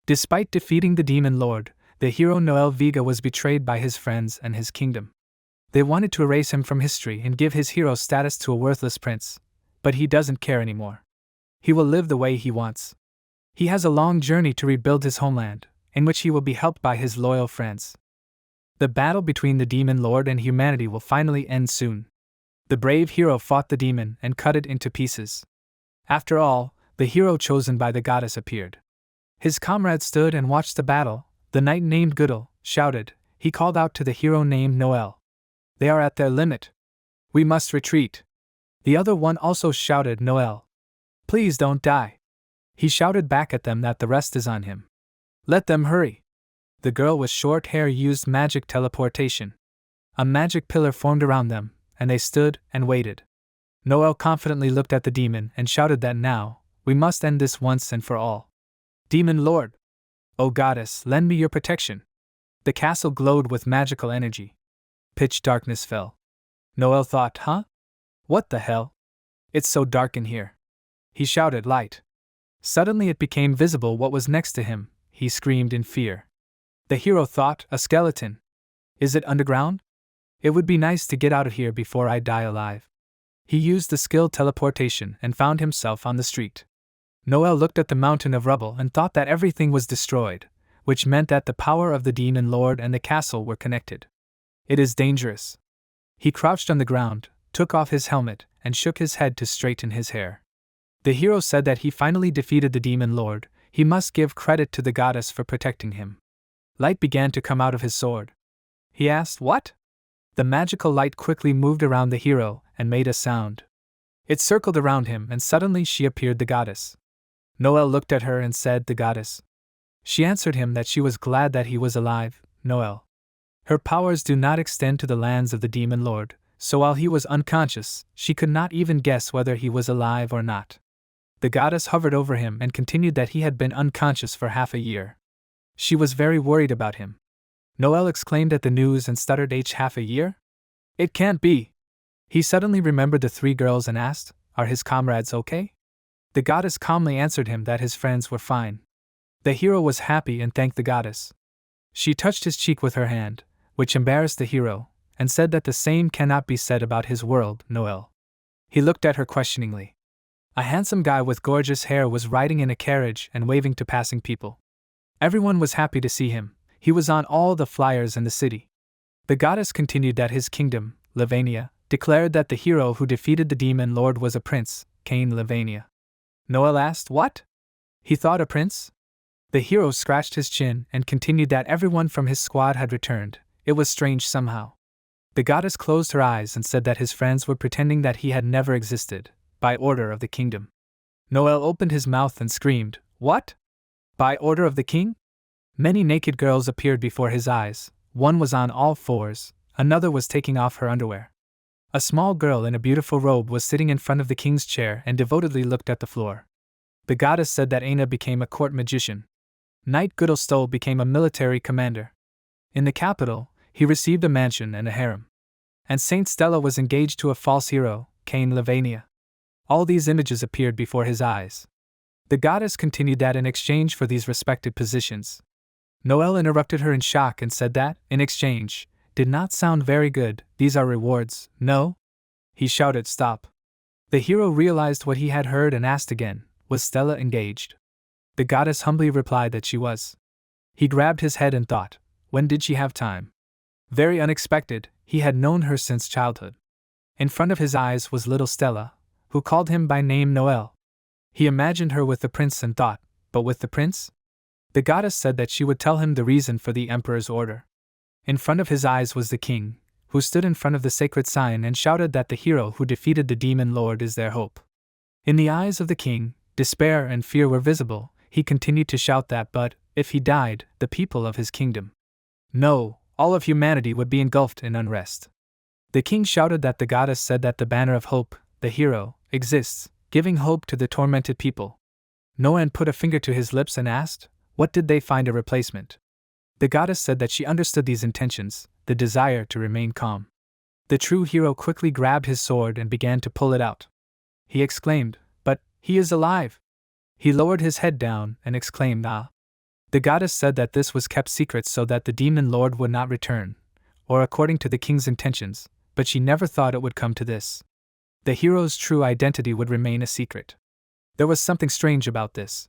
Despite defeating the demon lord, the hero Noel Vega was betrayed by his friends and his kingdom. They wanted to erase him from history and give his hero status to a worthless prince, but he doesn't care anymore. He will live the way he wants. He has a long journey to rebuild his homeland, in which he will be helped by his loyal friends. The battle between the demon lord and humanity will finally end soon. The brave hero fought the demon and cut it into pieces. After all, the hero chosen by the goddess appeared. His comrades stood and watched the battle. The knight named Goodall shouted. He called out to the hero named Noel. They are at their limit. We must retreat. The other one also shouted, Noel, please don't die. He shouted back at them that the rest is on him. Let them hurry. The girl with short hair used magic teleportation. A magic pillar formed around them, and they stood and waited. Noel confidently looked at the demon and shouted that now, we must end this once and for all. Demon Lord! O goddess, lend me your protection. The castle glowed with magical energy. Pitch darkness fell. Noel thought, What the hell? It's so dark in here. He shouted, light. Suddenly it became visible what was next to him. He screamed in fear. The hero thought, a skeleton. Is it underground? It would be nice to get out of here before I die alive. He used the skill teleportation and found himself on the street. Noel looked at the mountain of rubble and thought that everything was destroyed, which meant that the power of the demon lord and the castle were connected. It is dangerous. He crouched on the ground, took off his helmet, and shook his head to straighten his hair. The hero said that he finally defeated the demon lord. He must give credit to the goddess for protecting him. Light began to come out of his sword. He asked, what? The magical light quickly moved around the hero and made a sound. It circled around him and suddenly she appeared, the goddess. Noel looked at her and said, the goddess. She answered him that she was glad that he was alive, Noel. Her powers do not extend to the lands of the demon lord, so while he was unconscious, she could not even guess whether he was alive or not. The goddess hovered over him and continued that he had been unconscious for half a year. She was very worried about him. Noel exclaimed at the news and stuttered, half a year? It can't be. He suddenly remembered the three girls and asked, are his comrades okay? The goddess calmly answered him that his friends were fine. The hero was happy and thanked the goddess. She touched his cheek with her hand, which embarrassed the hero, and said that the same cannot be said about his world, Noel. He looked at her questioningly. A handsome guy with gorgeous hair was riding in a carriage and waving to passing people. Everyone was happy to see him. He was on all the flyers in the city. The goddess continued that his kingdom, Lavania, declared that the hero who defeated the demon lord was a prince, Cain Lavania. Noel asked, what? He thought a prince? The hero scratched his chin and continued that everyone from his squad had returned. It was strange somehow. The goddess closed her eyes and said that his friends were pretending that he had never existed, by order of the kingdom. Noel opened his mouth and screamed, what? By order of the king? Many naked girls appeared before his eyes. One was on all fours, another was taking off her underwear. A small girl in a beautiful robe was sitting in front of the king's chair and devotedly looked at the floor. The goddess said that Aina became a court magician. Knight Goodall became a military commander. In the capital, he received a mansion and a harem. And Saint Stella was engaged to a false hero, Cain Lavania. All these images appeared before his eyes. The goddess continued that in exchange for these respected positions. Noel interrupted her in shock and said that, in exchange, did not sound very good. These are rewards, no? He shouted, stop. The hero realized what he had heard and asked again, was Stella engaged? The goddess humbly replied that she was. He grabbed his head and thought, when did she have time? Very unexpected, he had known her since childhood. In front of his eyes was little Stella, who called him by name Noel. He imagined her with the prince and thought, but with the prince? The goddess said that she would tell him the reason for the emperor's order. In front of his eyes was the king, who stood in front of the sacred sign and shouted that the hero who defeated the demon lord is their hope. In the eyes of the king, despair and fear were visible. He continued to shout that but, if he died, the people of his kingdom. No, all of humanity would be engulfed in unrest. The king shouted that the goddess said that the banner of hope, the hero, exists, giving hope to the tormented people. Noan put a finger to his lips and asked, what did they find a replacement? The goddess said that she understood these intentions, the desire to remain calm. The true hero quickly grabbed his sword and began to pull it out. He exclaimed, but, he is alive! He lowered his head down and exclaimed, ah! The goddess said that this was kept secret so that the demon lord would not return, or according to the king's intentions, but she never thought it would come to this. The hero's true identity would remain a secret. There was something strange about this.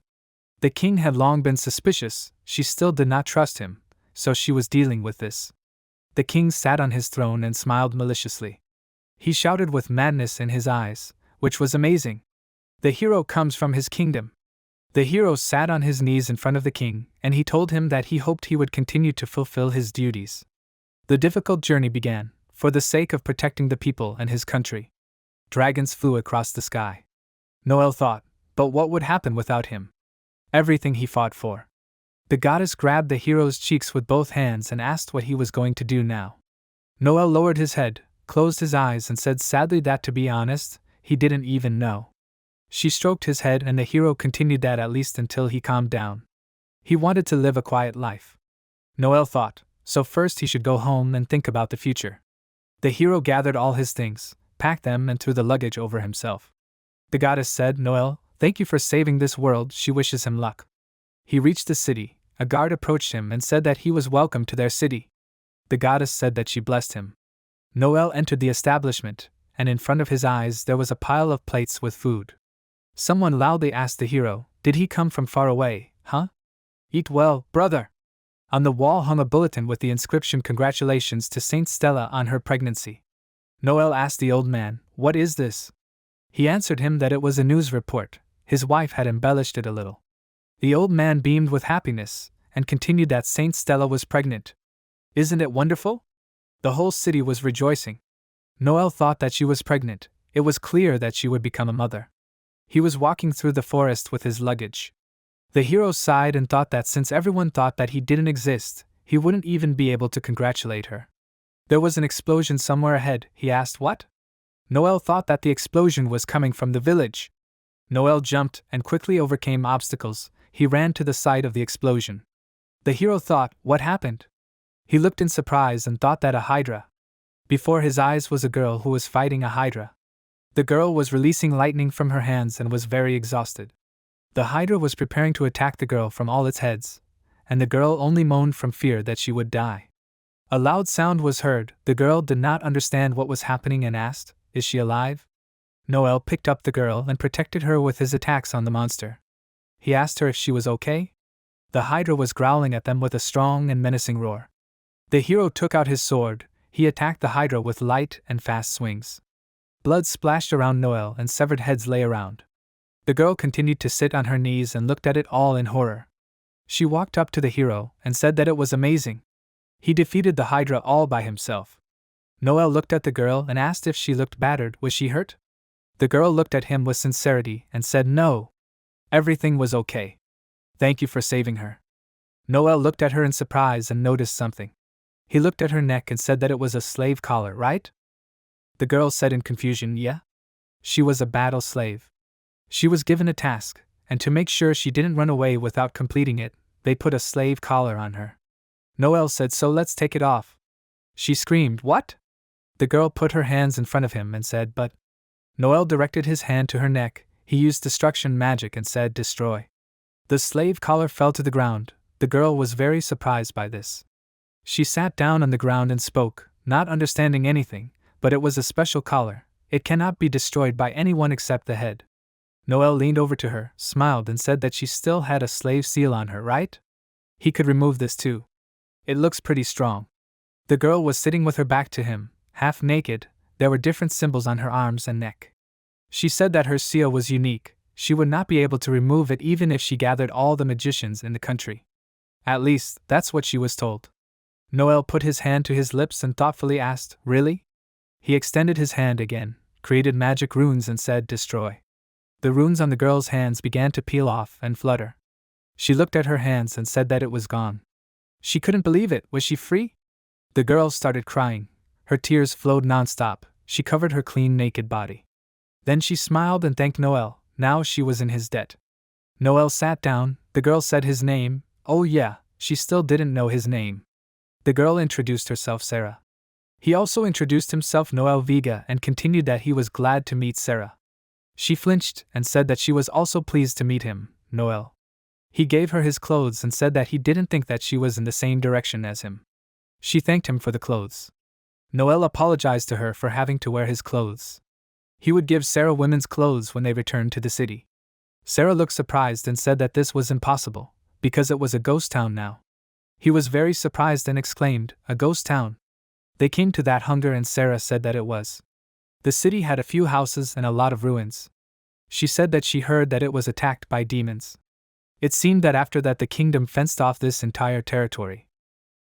The king had long been suspicious, she still did not trust him, so she was dealing with this. The king sat on his throne and smiled maliciously. He shouted with madness in his eyes, which was amazing. The hero comes from his kingdom. The hero sat on his knees in front of the king, and he told him that he hoped he would continue to fulfill his duties. The difficult journey began, for the sake of protecting the people and his country. Dragons flew across the sky. Noel thought, but what would happen without him? Everything he fought for. The goddess grabbed the hero's cheeks with both hands and asked what he was going to do now. Noel lowered his head, closed his eyes and said sadly that to be honest, he didn't even know. She stroked his head and the hero continued that at least until he calmed down. He wanted to live a quiet life. Noel thought, so first he should go home and think about the future. The hero gathered all his things, packed them and threw the luggage over himself. The goddess said, Noel, thank you for saving this world, she wishes him luck. He reached the city. A guard approached him and said that he was welcome to their city. The goddess said that she blessed him. Noel entered the establishment, and in front of his eyes there was a pile of plates with food. Someone loudly asked the hero, did he come from far away, huh? Eat well, brother. On the wall hung a bulletin with the inscription congratulations to Saint Stella on her pregnancy. Noel asked the old man, what is this? He answered him that it was a news report. His wife had embellished it a little. The old man beamed with happiness, and continued that Saint Stella was pregnant. Isn't it wonderful? The whole city was rejoicing. Noel thought that she was pregnant. It was clear that she would become a mother. He was walking through the forest with his luggage. The hero sighed and thought that since everyone thought that he didn't exist, he wouldn't even be able to congratulate her. There was an explosion somewhere ahead. He asked what? Noel thought that the explosion was coming from the village. Noel jumped and quickly overcame obstacles. He ran to the site of the explosion. The hero thought, what happened? He looked in surprise and thought that a hydra. Before his eyes was a girl who was fighting a hydra. The girl was releasing lightning from her hands and was very exhausted. The hydra was preparing to attack the girl from all its heads, and the girl only moaned from fear that she would die. A loud sound was heard. The girl did not understand what was happening and asked, is she alive? Noel picked up the girl and protected her with his attacks on the monster. He asked her if she was okay. The hydra was growling at them with a strong and menacing roar. The hero took out his sword. He attacked the hydra with light and fast swings. Blood splashed around Noel and severed heads lay around. The girl continued to sit on her knees and looked at it all in horror. She walked up to the hero and said that it was amazing. He defeated the hydra all by himself. Noel looked at the girl and asked if she looked battered. Was she hurt? The girl looked at him with sincerity and said no. Everything was okay. Thank you for saving her. Noel looked at her in surprise and noticed something. He looked at her neck and said that it was a slave collar, right? The girl said in confusion, yeah. She was a battle slave. She was given a task, and to make sure she didn't run away without completing it, they put a slave collar on her. Noel said, so let's take it off. She screamed, what? The girl put her hands in front of him and said, but. Noel directed his hand to her neck. He used destruction magic and said, destroy. The slave collar fell to the ground. The girl was very surprised by this. She sat down on the ground and spoke, not understanding anything, but it was a special collar. It cannot be destroyed by anyone except the head. Noel leaned over to her, smiled and said that she still had a slave seal on her, right? He could remove this too. It looks pretty strong. The girl was sitting with her back to him, half naked. There were different symbols on her arms and neck. She said that her seal was unique. She would not be able to remove it even if she gathered all the magicians in the country. At least, that's what she was told. Noel put his hand to his lips and thoughtfully asked, really? He extended his hand again, created magic runes and said, destroy. The runes on the girl's hands began to peel off and flutter. She looked at her hands and said that it was gone. She couldn't believe it. Was she free? The girl started crying. Her tears flowed non-stop. She covered her clean, naked body. Then she smiled and thanked Noel. Now she was in his debt. Noel sat down. The girl said his name. Oh yeah, she still didn't know his name. The girl introduced herself Sarah. He also introduced himself Noel Vega and continued that he was glad to meet Sarah. She flinched and said that she was also pleased to meet him, Noel. He gave her his clothes and said that he didn't think that she was in the same direction as him. She thanked him for the clothes. Noel apologized to her for having to wear his clothes. He would give Sarah women's clothes when they returned to the city. Sarah looked surprised and said that this was impossible, because it was a ghost town now. He was very surprised and exclaimed, "A ghost town?" They came to that hunger and Sarah said that it was. The city had a few houses and a lot of ruins. She said that she heard that it was attacked by demons. It seemed that after that the kingdom fenced off this entire territory.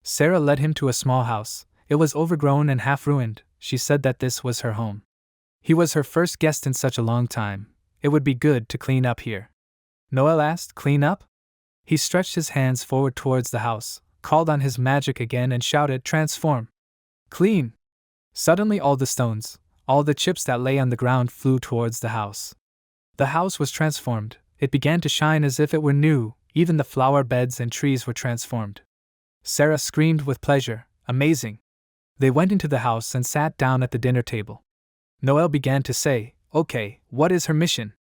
Sarah led him to a small house. It was overgrown and half ruined. She said that this was her home. He was her first guest in such a long time. It would be good to clean up here. Noel asked, "Clean up?" He stretched his hands forward towards the house, called on his magic again and shouted, "Transform! Clean!" Suddenly all the stones, all the chips that lay on the ground flew towards the house. The house was transformed. It began to shine as if it were new. Even the flower beds and trees were transformed. Sarah screamed with pleasure, "Amazing!" They went into the house and sat down at the dinner table. Noel began to say, "Okay, what is her mission?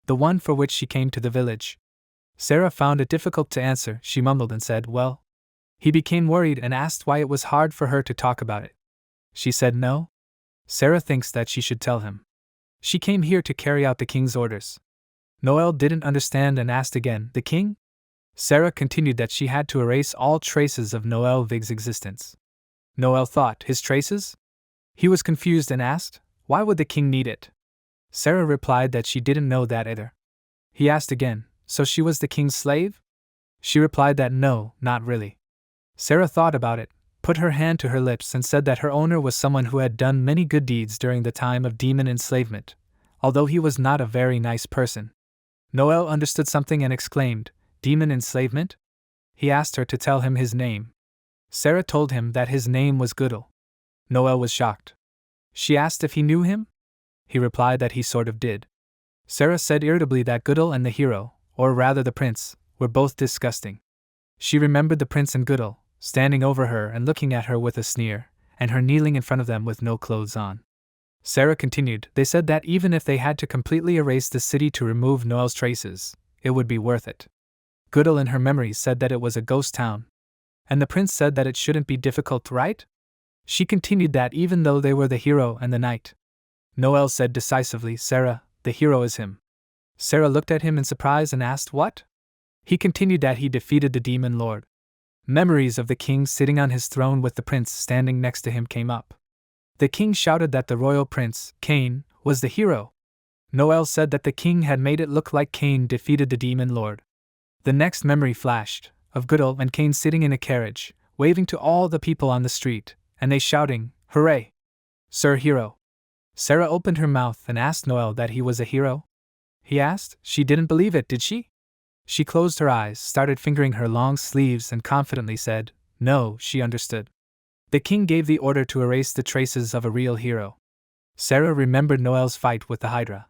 The one for which she came to the village." Sarah found it difficult to answer. She mumbled and said, "Well." He became worried and asked why it was hard for her to talk about it. She said no. Sarah thinks that she should tell him. She came here to carry out the king's orders. Noel didn't understand and asked again, "The king?" Sarah continued that she had to erase all traces of Noel Vig's existence. Noel thought, his traces? He was confused and asked, "Why would the king need it?" Sarah replied that she didn't know that either. He asked again, "So she was the king's slave?" She replied that no, not really. Sarah thought about it, put her hand to her lips and said that her owner was someone who had done many good deeds during the time of demon enslavement, although he was not a very nice person. Noel understood something and exclaimed, "Demon enslavement?" He asked her to tell him his name. Sarah told him that his name was Goodall. Noel was shocked. She asked if he knew him. He replied that he sort of did. Sarah said irritably that Goodall and the hero, or rather the prince, were both disgusting. She remembered the prince and Goodall, standing over her and looking at her with a sneer, and her kneeling in front of them with no clothes on. Sarah continued, "They said that even if they had to completely erase the city to remove Noel's traces, it would be worth it. Goodall in her memories said that it was a ghost town. And the prince said that it shouldn't be difficult, right?" She continued that even though they were the hero and the knight. Noel said decisively, "Sarah, the hero is him." Sarah looked at him in surprise and asked, "What?" He continued that he defeated the demon lord. Memories of the king sitting on his throne with the prince standing next to him came up. The king shouted that the royal prince, Cain, was the hero. Noel said that the king had made it look like Cain defeated the demon lord. The next memory flashed, of Goodall and Cain sitting in a carriage, waving to all the people on the street, and they shouting, "Hooray! Sir Hero!" Sarah opened her mouth and asked Noel that he was a hero. He asked. She didn't believe it, did she? She closed her eyes, started fingering her long sleeves and confidently said, "No," she understood. The king gave the order to erase the traces of a real hero. Sarah remembered Noel's fight with the Hydra.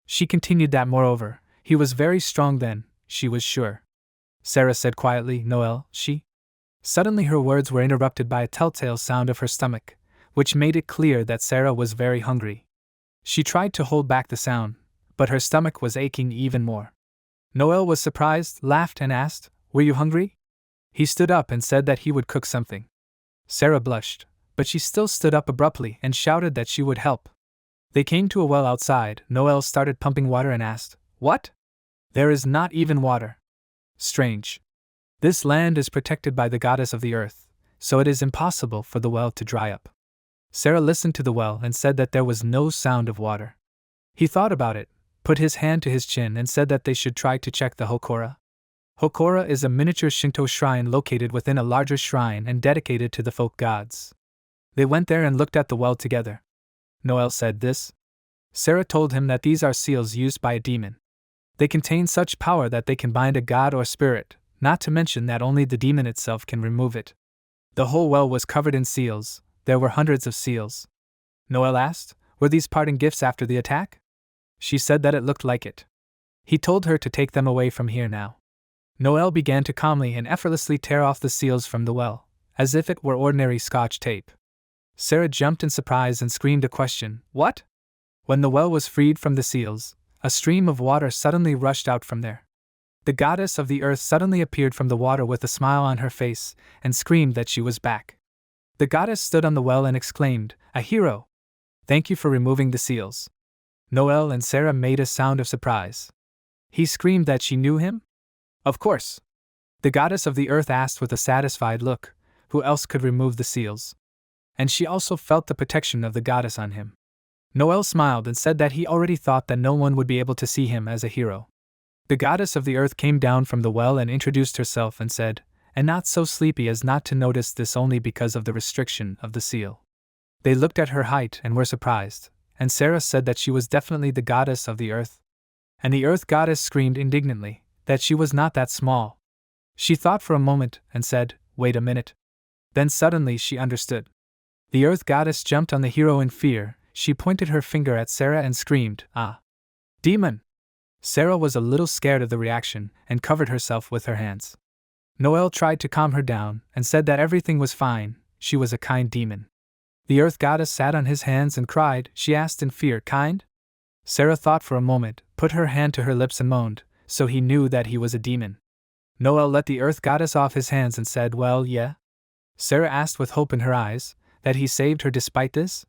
She continued that moreover, he was very strong then, she was sure. Sarah said quietly, "Noel, she?" Suddenly her words were interrupted by a telltale sound of her stomach, which made it clear that Sarah was very hungry. She tried to hold back the sound, but her stomach was aching even more. Noel was surprised, laughed and asked, "Were you hungry?" He stood up and said that he would cook something. Sarah blushed, but she still stood up abruptly and shouted that she would help. They came to a well outside. Noel started pumping water and asked, "What? There is not even water. Strange. This land is protected by the goddess of the earth, so it is impossible for the well to dry up." Sarah listened to the well and said that there was no sound of water. He thought about it, put his hand to his chin and said that they should try to check the Hokora. Hokora is a miniature Shinto shrine located within a larger shrine and dedicated to the folk gods. They went there and looked at the well together. Noel said this. Sarah told him that these are seals used by a demon. They contain such power that they can bind a god or spirit, not to mention that only the demon itself can remove it. The whole well was covered in seals. There were hundreds of seals. Noel asked, "Were these parting gifts after the attack?" She said that it looked like it. He told her to take them away from here now. Noel began to calmly and effortlessly tear off the seals from the well, as if it were ordinary Scotch tape. Sarah jumped in surprise and screamed a question, "What?" When the well was freed from the seals, a stream of water suddenly rushed out from there. The goddess of the earth suddenly appeared from the water with a smile on her face, and screamed that she was back. The goddess stood on the well and exclaimed, "A hero! Thank you for removing the seals." Noel and Sarah made a sound of surprise. He screamed that she knew him? Of course. The goddess of the earth asked with a satisfied look, who else could remove the seals? And she also felt the protection of the goddess on him. Noel smiled and said that he already thought that no one would be able to see him as a hero. The goddess of the earth came down from the well and introduced herself and said, and not so sleepy as not to notice this only because of the restriction of the seal. They looked at her height and were surprised, and Sarah said that she was definitely the goddess of the earth. And the earth goddess screamed indignantly that she was not that small. She thought for a moment and said, "Wait a minute." Then suddenly she understood. The earth goddess jumped on the hero in fear. She pointed her finger at Sarah and screamed, "Ah! Demon!" Sarah was a little scared of the reaction and covered herself with her hands. Noel tried to calm her down and said that everything was fine, she was a kind demon. The earth goddess sat on his hands and cried. She asked in fear, "Kind?" Sarah thought for a moment, put her hand to her lips and moaned, so he knew that he was a demon. Noel let the earth goddess off his hands and said, "Well, yeah?" Sarah asked with hope in her eyes, that he saved her despite this?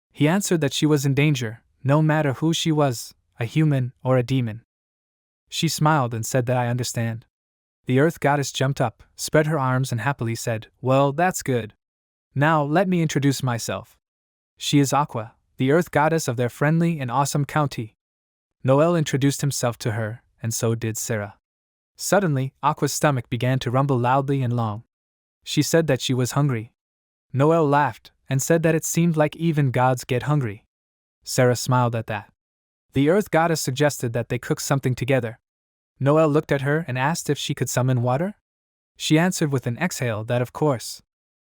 He answered that she was in danger, no matter who she was, a human or a demon. She smiled and said that I understand. The earth goddess jumped up, spread her arms and happily said, "Well, that's good. Now let me introduce myself. She is Aqua, the earth goddess of their friendly and awesome county." Noel introduced himself to her, and so did Sarah. Suddenly, Aqua's stomach began to rumble loudly and long. She said that she was hungry. Noel laughed, and said that it seemed like even gods get hungry. Sarah smiled at that. The earth goddess suggested that they cook something together. Noel looked at her and asked if she could summon water? She answered with an exhale that of course.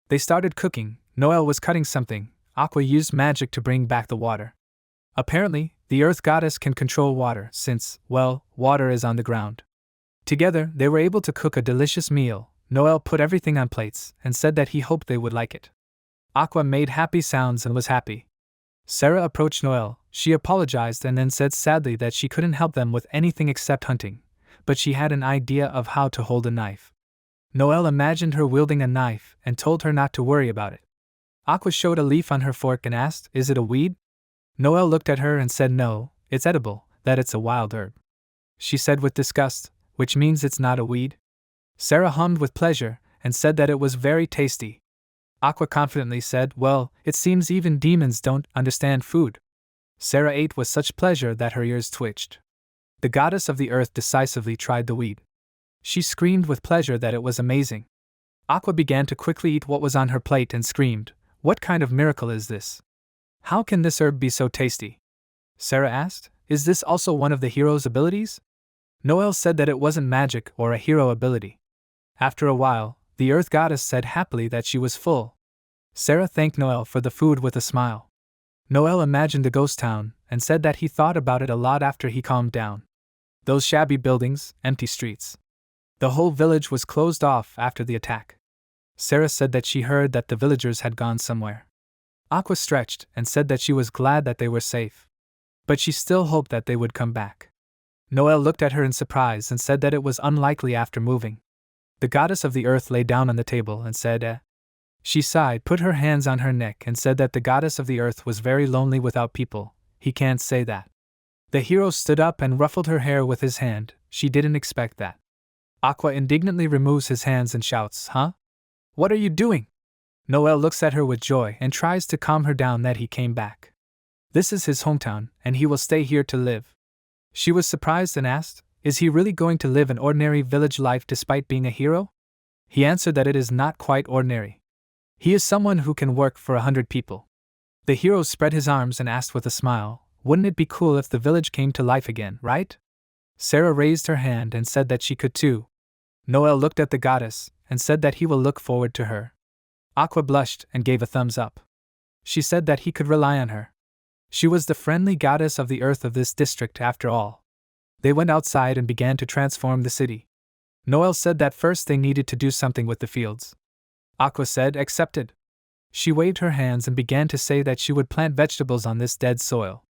They started cooking. Noel was cutting something. Aqua used magic to bring back the water. Apparently, the earth goddess can control water since, well, water is on the ground. Together, they were able to cook a delicious meal. Noel put everything on plates and said that he hoped they would like it. Aqua made happy sounds and was happy. Sarah approached Noel. She apologized and then said sadly that she couldn't help them with anything except hunting, but she had an idea of how to hold a knife. Noel imagined her wielding a knife and told her not to worry about it. Aqua showed a leaf on her fork and asked, "Is it a weed?" Noel looked at her and said no, it's edible, that it's a wild herb. She said with disgust, "Which means it's not a weed?" Sarah hummed with pleasure and said that it was very tasty. Aqua confidently said, "Well, it seems even demons don't understand food." Sarah ate with such pleasure that her ears twitched. The goddess of the earth decisively tried the weed. She screamed with pleasure that it was amazing. Aqua began to quickly eat what was on her plate and screamed, "What kind of miracle is this? How can this herb be so tasty?" Sarah asked, "Is this also one of the hero's abilities?" Noel said that it wasn't magic or a hero ability. After a while, the earth goddess said happily that she was full. Sarah thanked Noel for the food with a smile. Noel imagined the ghost town and said that he thought about it a lot after he calmed down. Those shabby buildings, empty streets. The whole village was closed off after the attack. Sarah said that she heard that the villagers had gone somewhere. Aqua stretched and said that she was glad that they were safe. But she still hoped that they would come back. Noel looked at her in surprise and said that it was unlikely after moving. The goddess of the earth lay down on the table and said, "Eh." She sighed, put her hands on her neck and said that the goddess of the earth was very lonely without people. He can't say that. The hero stood up and ruffled her hair with his hand. She didn't expect that. Aqua indignantly removes his hands and shouts, "Huh? What are you doing?" Noel looks at her with joy and tries to calm her down that he came back. This is his hometown, and he will stay here to live. She was surprised and asked, "Is he really going to live an ordinary village life despite being a hero?" He answered that it is not quite ordinary. He is someone who can work for 100 people. The hero spread his arms and asked with a smile, "Wouldn't it be cool if the village came to life again, right?" Sarah raised her hand and said that she could too. Noel looked at the goddess and said that he will look forward to her. Aqua blushed and gave a thumbs up. She said that he could rely on her. She was the friendly goddess of the earth of this district after all. They went outside and began to transform the city. Noel said that first they needed to do something with the fields. Aqua said, "Accepted." She waved her hands and began to say that she would plant vegetables on this dead soil.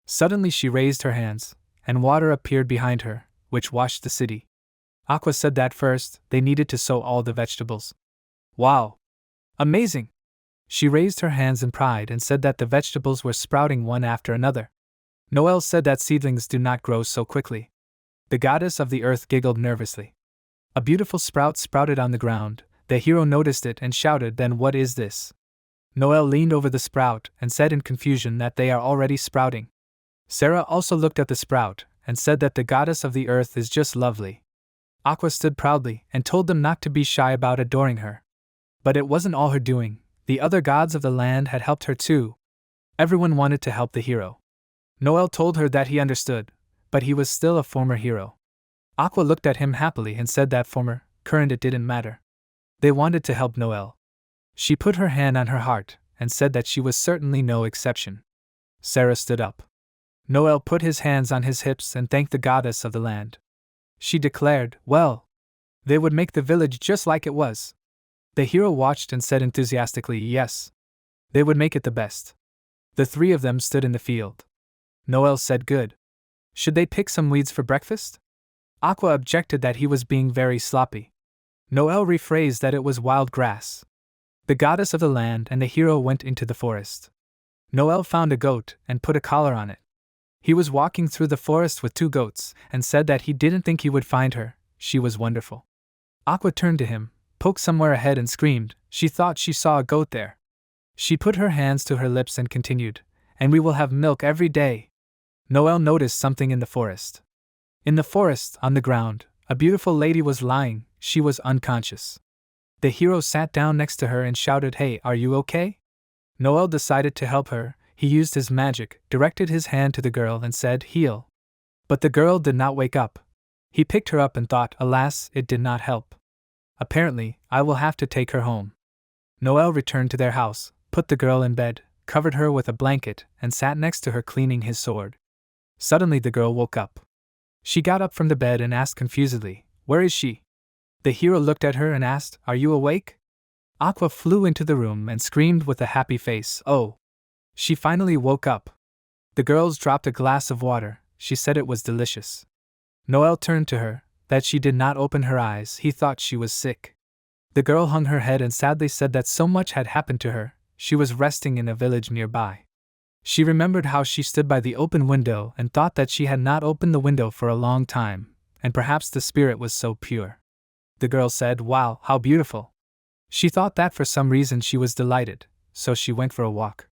Suddenly she raised her hands, and water appeared behind her, which washed the city. Aqua said that first, they needed to sow all the vegetables. Wow! Amazing! She raised her hands in pride and said that the vegetables were sprouting one after another. Noel said that seedlings do not grow so quickly. The goddess of the earth giggled nervously. A beautiful sprout sprouted on the ground. The hero noticed it and shouted, "Then what is this?" Noel leaned over the sprout and said in confusion that they are already sprouting. Sarah also looked at the sprout and said that the goddess of the earth is just lovely. Aqua stood proudly and told them not to be shy about adoring her. But it wasn't all her doing, the other gods of the land had helped her too. Everyone wanted to help the hero. Noel told her that he understood, but he was still a former hero. Aqua looked at him happily and said that former, current it didn't matter. They wanted to help Noel. She put her hand on her heart and said that she was certainly no exception. Sarah stood up. Noel put his hands on his hips and thanked the goddess of the land. She declared, well, they would make the village just like it was. The hero watched and said enthusiastically, yes. They would make it the best. The three of them stood in the field. Noel said, good. Should they pick some weeds for breakfast? Aqua objected that he was being very sloppy. Noel rephrased that it was wild grass. The goddess of the land and the hero went into the forest. Noel found a goat and put a collar on it. He was walking through the forest with 2 goats and said that he didn't think he would find her, she was wonderful. Aqua turned to him, poked somewhere ahead and screamed, she thought she saw a goat there. She put her hands to her lips and continued, and we will have milk every day. Noel noticed something in the forest. In the forest, on the ground, a beautiful lady was lying, she was unconscious. The hero sat down next to her and shouted, hey, are you okay? Noel decided to help her. He used his magic, directed his hand to the girl and said, heal. But the girl did not wake up. He picked her up and thought, alas, it did not help. Apparently, I will have to take her home. Noel returned to their house, put the girl in bed, covered her with a blanket, and sat next to her cleaning his sword. Suddenly the girl woke up. She got up from the bed and asked confusedly, where is she? The hero looked at her and asked, are you awake? Aqua flew into the room and screamed with a happy face, oh! She finally woke up. The girls dropped a glass of water, she said it was delicious. Noel turned to her, that she did not open her eyes, he thought she was sick. The girl hung her head and sadly said that so much had happened to her, she was resting in a village nearby. She remembered how she stood by the open window and thought that she had not opened the window for a long time, and perhaps the spirit was so pure. The girl said, wow, how beautiful. She thought that for some reason she was delighted, so she went for a walk.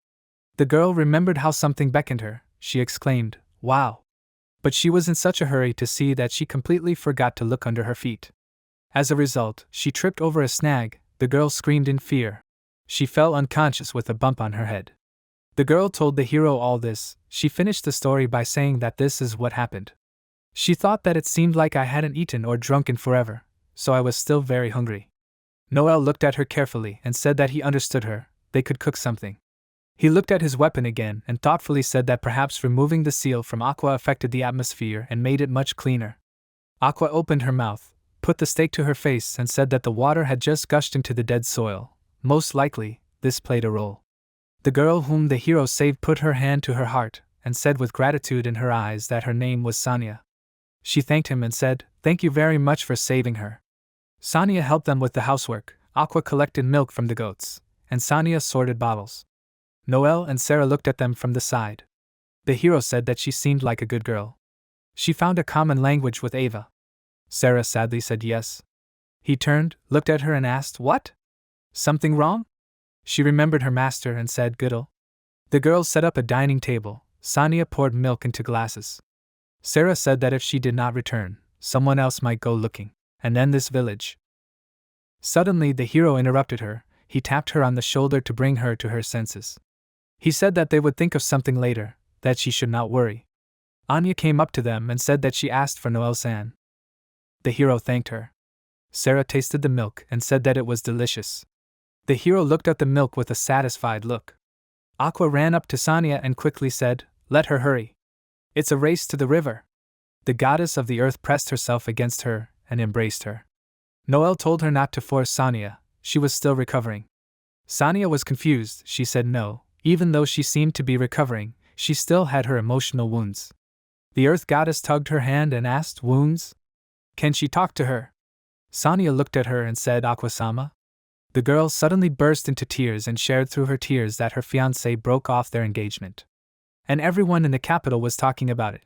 The girl remembered how something beckoned her, she exclaimed, wow. But she was in such a hurry to see that she completely forgot to look under her feet. As a result, she tripped over a snag. The girl screamed in fear. She fell unconscious with a bump on her head. The girl told the hero all this. She finished the story by saying that this is what happened. She thought that it seemed like I hadn't eaten or drunken forever, so I was still very hungry. Noel looked at her carefully and said that he understood her, they could cook something. He looked at his weapon again and thoughtfully said that perhaps removing the seal from Aqua affected the atmosphere and made it much cleaner. Aqua opened her mouth, put the steak to her face and said that the water had just gushed into the dead soil. Most likely, this played a role. The girl whom the hero saved put her hand to her heart and said with gratitude in her eyes that her name was Sonia. She thanked him and said, thank you very much for saving her. Sonia helped them with the housework. Aqua collected milk from the goats, and Sonia sorted bottles. Noel and Sarah looked at them from the side. The hero said that she seemed like a good girl. She found a common language with Ava. Sarah sadly said yes. He turned, looked at her and asked, what? Something wrong? She remembered her master and said, Goodle. The girls set up a dining table. Sonia poured milk into glasses. Sarah said that if she did not return, someone else might go looking, and then this village. Suddenly the hero interrupted her. He tapped her on the shoulder to bring her to her senses. He said that they would think of something later, that she should not worry. Anya came up to them and said that she asked for Noel-san. The hero thanked her. Sarah tasted the milk and said that it was delicious. The hero looked at the milk with a satisfied look. Aqua ran up to Sonia and quickly said, let her hurry. It's a race to the river. The goddess of the earth pressed herself against her and embraced her. Noel told her not to force Sonia, she was still recovering. Sonia was confused, she said no, even though she seemed to be recovering, she still had her emotional wounds. The earth goddess tugged her hand and asked, wounds? Can she talk to her? Sonia looked at her and said, Aqua-sama? The girl suddenly burst into tears and shared through her tears that her fiancé broke off their engagement. And everyone in the capital was talking about it.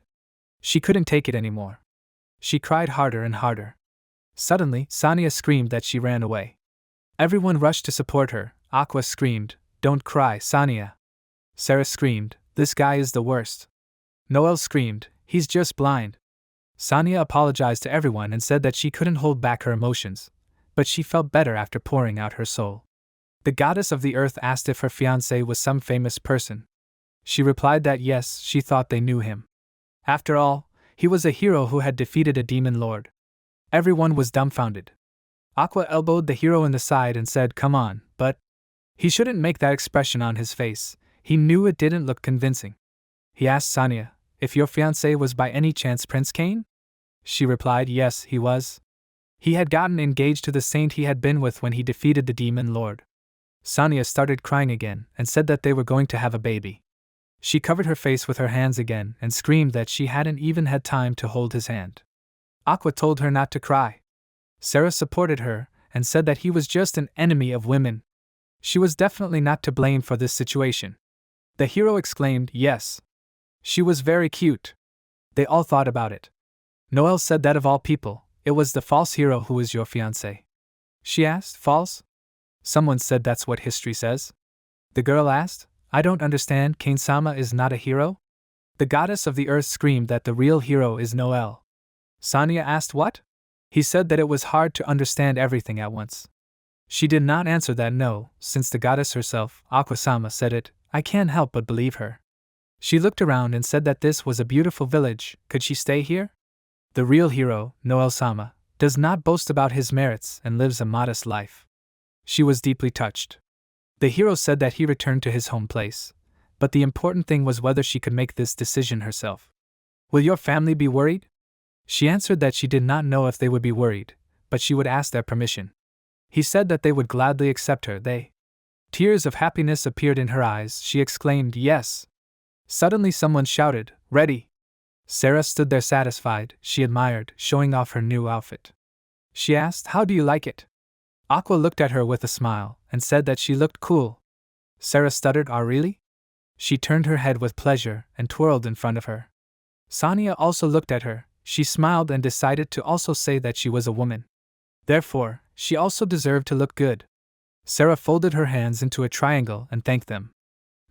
She couldn't take it anymore. She cried harder and harder. Suddenly, Sonia screamed that she ran away. Everyone rushed to support her. Aqua screamed, Don't cry, Sonia. Sarah screamed, This guy is the worst. Noelle screamed, He's just blind. Sonia apologized to everyone and said that she couldn't hold back her emotions, but she felt better after pouring out her soul. The goddess of the earth asked if her fiancé was some famous person. She replied that yes, she thought they knew him. After all, he was a hero who had defeated a demon lord. Everyone was dumbfounded. Aqua elbowed the hero in the side and said, Come on, but he shouldn't make that expression on his face. He knew it didn't look convincing. He asked Sonia, if your fiancé was by any chance Prince Cain? She replied, Yes, he was. He had gotten engaged to the saint he had been with when he defeated the demon lord. Sonia started crying again and said that they were going to have a baby. She covered her face with her hands again and screamed that she hadn't even had time to hold his hand. Aqua told her not to cry. Sarah supported her and said that he was just an enemy of women. She was definitely not to blame for this situation. The hero exclaimed, Yes. She was very cute. They all thought about it. Noelle said that of all people, it was the false hero who was your fiancé. She asked, False? Someone said that's what history says. The girl asked, I don't understand, Cain-sama is not a hero? The goddess of the earth screamed that the real hero is Noelle. Sonia asked what? He said that it was hard to understand everything at once. She did not answer that no, since the goddess herself, Aqua-sama, said it, I can't help but believe her. She looked around and said that this was a beautiful village, could she stay here? The real hero, Noelle-sama, does not boast about his merits and lives a modest life. She was deeply touched. The hero said that he returned to his home place, but the important thing was whether she could make this decision herself. Will your family be worried? She answered that she did not know if they would be worried, but she would ask their permission. He said that they would gladly accept her. Tears of happiness appeared in her eyes. She exclaimed, Yes. Suddenly someone shouted, Ready. Sarah stood there satisfied. She admired, showing off her new outfit. She asked, How do you like it? Aqua looked at her with a smile and said that she looked cool. Sarah stuttered, Oh really? She turned her head with pleasure and twirled in front of her. Sonia also looked at her. She smiled and decided to also say that she was a woman. Therefore, she also deserved to look good. Sarah folded her hands into a triangle and thanked them.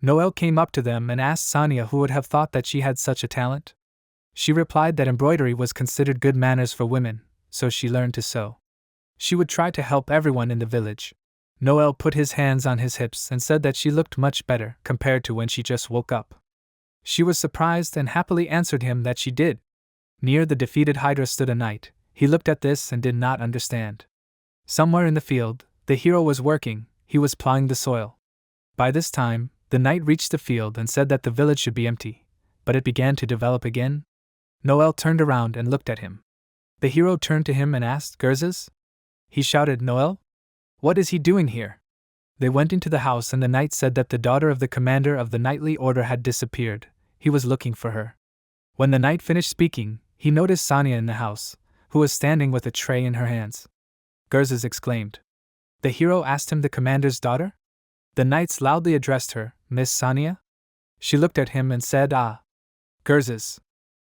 Noelle came up to them and asked Sonia who would have thought that she had such a talent. She replied that embroidery was considered good manners for women, so she learned to sew. She would try to help everyone in the village. Noelle put his hands on his hips and said that she looked much better compared to when she just woke up. She was surprised and happily answered him that she did. Near the defeated Hydra stood a knight. He looked at this and did not understand. Somewhere in the field, the hero was working. He was plowing the soil. By this time, the knight reached the field and said that the village should be empty, but it began to develop again. Noelle turned around and looked at him. The hero turned to him and asked, Gerzes? He shouted, Noelle? What is he doing here? They went into the house and the knight said that the daughter of the commander of the knightly order had disappeared. He was looking for her. When the knight finished speaking, he noticed Sonia in the house, who was standing with a tray in her hands. Gerzes exclaimed. The hero asked him the commander's daughter? The knights loudly addressed her, Miss Sonia? She looked at him and said, Ah. Gerzes.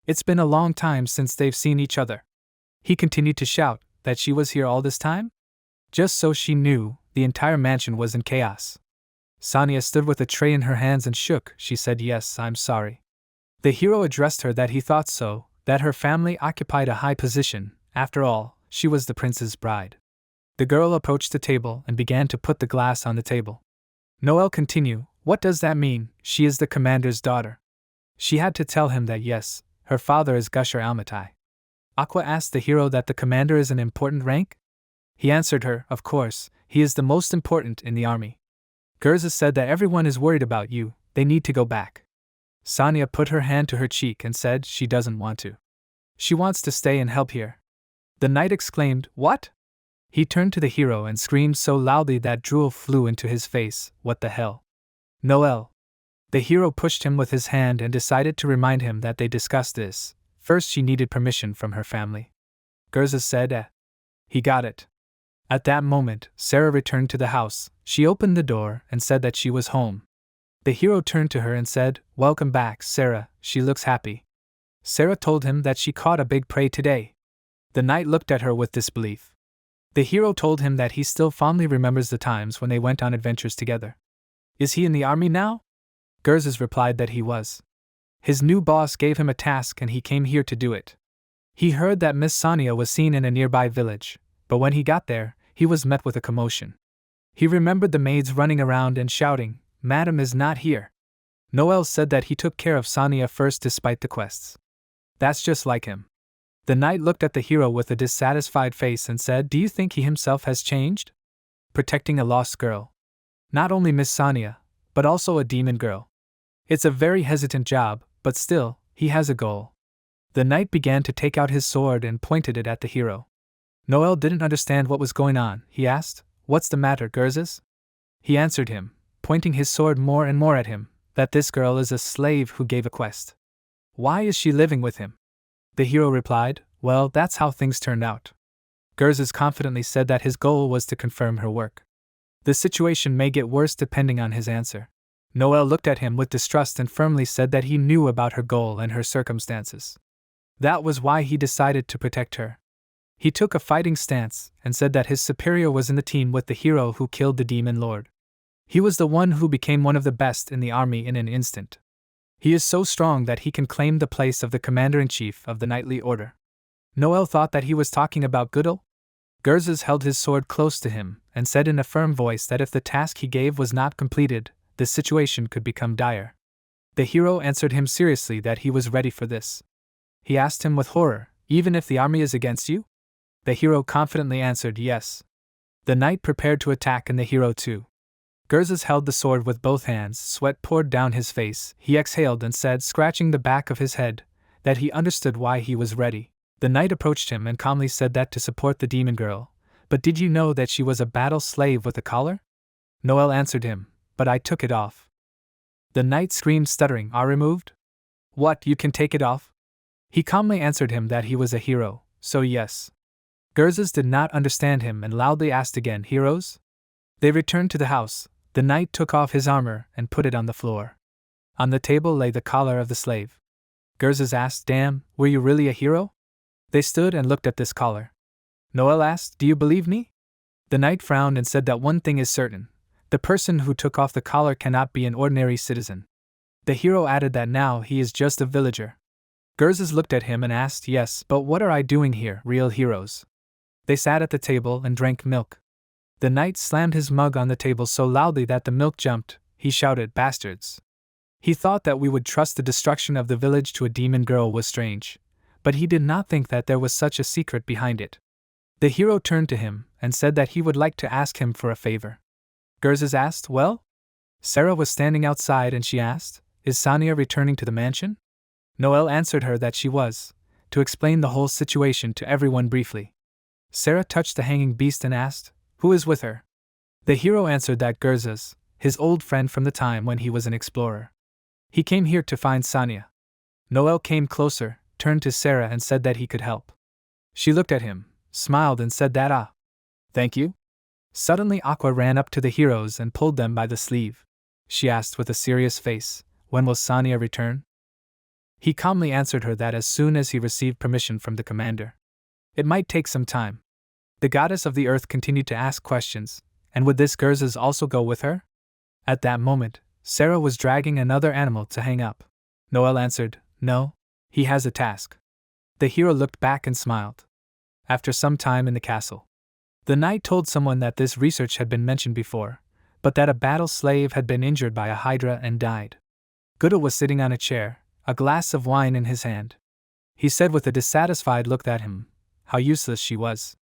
It's been a long time since they've seen each other. He continued to shout, that she was here all this time? Just so she knew, the entire mansion was in chaos. Sonia stood with a tray in her hands and shook. She said, Yes, I'm sorry. The hero addressed her that he thought so, that her family occupied a high position. After all, she was the prince's bride. The girl approached the table and began to put the glass on the table. Noelle continued, What does that mean? She is the commander's daughter. She had to tell him that yes, her father is Gusher Almatai. Aqua asked the hero that the commander is an important rank? He answered her, Of course, he is the most important in the army. Gerzes said that everyone is worried about you, they need to go back. Sonia put her hand to her cheek and said she doesn't want to. She wants to stay and help here. The knight exclaimed, What? He turned to the hero and screamed so loudly that drool flew into his face, What the hell? Noelle. The hero pushed him with his hand and decided to remind him that they discussed this. First she needed permission from her family. Gerza said. He got it. At that moment, Sarah returned to the house. She opened the door and said that she was home. The hero turned to her and said, "Welcome back, Sarah, she looks happy." Sarah told him that she caught a big prey today. The knight looked at her with disbelief. The hero told him that he still fondly remembers the times when they went on adventures together. Is he in the army now? Gerzes replied that he was. His new boss gave him a task and he came here to do it. He heard that Miss Sonia was seen in a nearby village, but when he got there, he was met with a commotion. He remembered the maids running around and shouting, "Madam is not here." Noel said that he took care of Sonia first despite the quests. That's just like him. The knight looked at the hero with a dissatisfied face and said, "Do you think he himself has changed? Protecting a lost girl. Not only Miss Sonia, but also a demon girl. It's a very hesitant job, but still, he has a goal." The knight began to take out his sword and pointed it at the hero. Noel didn't understand what was going on. He asked, "What's the matter, Gerzes?" He answered him, pointing his sword more and more at him, that this girl is a slave who gave a quest. Why is she living with him? The hero replied, "Well, that's how things turned out." Gerzes confidently said that his goal was to confirm her work. The situation may get worse depending on his answer. Noel looked at him with distrust and firmly said that he knew about her goal and her circumstances. That was why he decided to protect her. He took a fighting stance and said that his superior was in the team with the hero who killed the demon lord. He was the one who became one of the best in the army in an instant. He is so strong that he can claim the place of the commander-in-chief of the knightly order. Noel thought that he was talking about Goodall. Gerzes held his sword close to him and said in a firm voice that if the task he gave was not completed, the situation could become dire. The hero answered him seriously that he was ready for this. He asked him with horror, "Even if the army is against you?" The hero confidently answered yes. The knight prepared to attack and the hero too. Gerzes held the sword with both hands, sweat poured down his face, he exhaled and said, scratching the back of his head, that he understood why he was ready. The knight approached him and calmly said that to support the demon girl. "But did you know that she was a battle slave with a collar?" Noel answered him, "But I took it off." The knight screamed, stuttering, "Are removed? What, you can take it off?" He calmly answered him that he was a hero, so yes. Gerzes did not understand him and loudly asked again, "Heroes?" They returned to the house. The knight took off his armor and put it on the floor. On the table lay the collar of the slave. Gerzes asked, "Damn, were you really a hero?" They stood and looked at this collar. Noel asked, "Do you believe me?" The knight frowned and said that one thing is certain. The person who took off the collar cannot be an ordinary citizen. The hero added that now he is just a villager. Gerzes looked at him and asked, "Yes, but what are I doing here, real heroes?" They sat at the table and drank milk. The knight slammed his mug on the table so loudly that the milk jumped. He shouted, "Bastards!" He thought that we would trust the destruction of the village to a demon girl was strange, but he did not think that there was such a secret behind it. The hero turned to him and said that he would like to ask him for a favor. Gerzes asked, "Well?" Sarah was standing outside and she asked, "Is Sonia returning to the mansion?" Noel answered her that she was, to explain the whole situation to everyone briefly. Sarah touched the hanging beast and asked, "Who is with her?" The hero answered that Gerzes, his old friend from the time when he was an explorer. He came here to find Sonia. Noel came closer, turned to Sarah and said that he could help. She looked at him, smiled and said that thank you. Suddenly Aqua ran up to the heroes and pulled them by the sleeve. She asked with a serious face, "When will Sonia return?" He calmly answered her that as soon as he received permission from the commander. It might take some time. The goddess of the earth continued to ask questions, and would this Gerzes also go with her? At that moment, Sarah was dragging another animal to hang up. Noel answered, "No, he has a task." The hero looked back and smiled. After some time in the castle, the knight told someone that this research had been mentioned before, but that a battle slave had been injured by a hydra and died. Goodall was sitting on a chair, a glass of wine in his hand. He said with a dissatisfied look at him, how useless she was.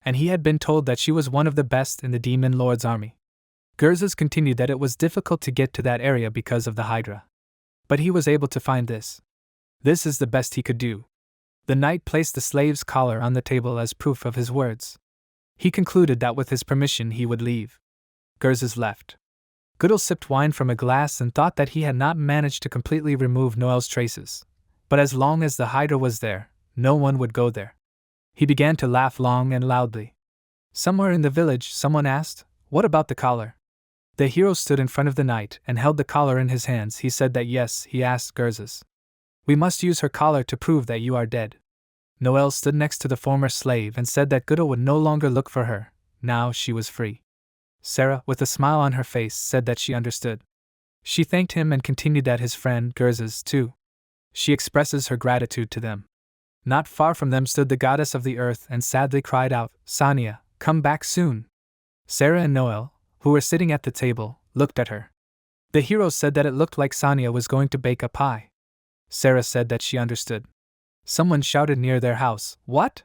And he had been told that she was one of the best in the demon lord's army. Gerzes continued that it was difficult to get to that area because of the hydra. But he was able to find this. This is the best he could do. The knight placed the slave's collar on the table as proof of his words. He concluded that with his permission he would leave. Gerzes left. Goodall sipped wine from a glass and thought that he had not managed to completely remove Noel's traces. But as long as the hydra was there, no one would go there. He began to laugh long and loudly. Somewhere in the village, someone asked, "What about the collar?" The hero stood in front of the knight and held the collar in his hands. He said that yes, he asked Gerzes. "We must use her collar to prove that you are dead." Noel stood next to the former slave and said that Goodall would no longer look for her. Now she was free. Sarah, with a smile on her face, said that she understood. She thanked him and continued that his friend, Gerzes, too. She expresses her gratitude to them. Not far from them stood the goddess of the earth and sadly cried out, "Sonia, come back soon." Sarah and Noel, who were sitting at the table, looked at her. The hero said that it looked like Sonia was going to bake a pie. Sarah said that she understood. Someone shouted near their house, "What?"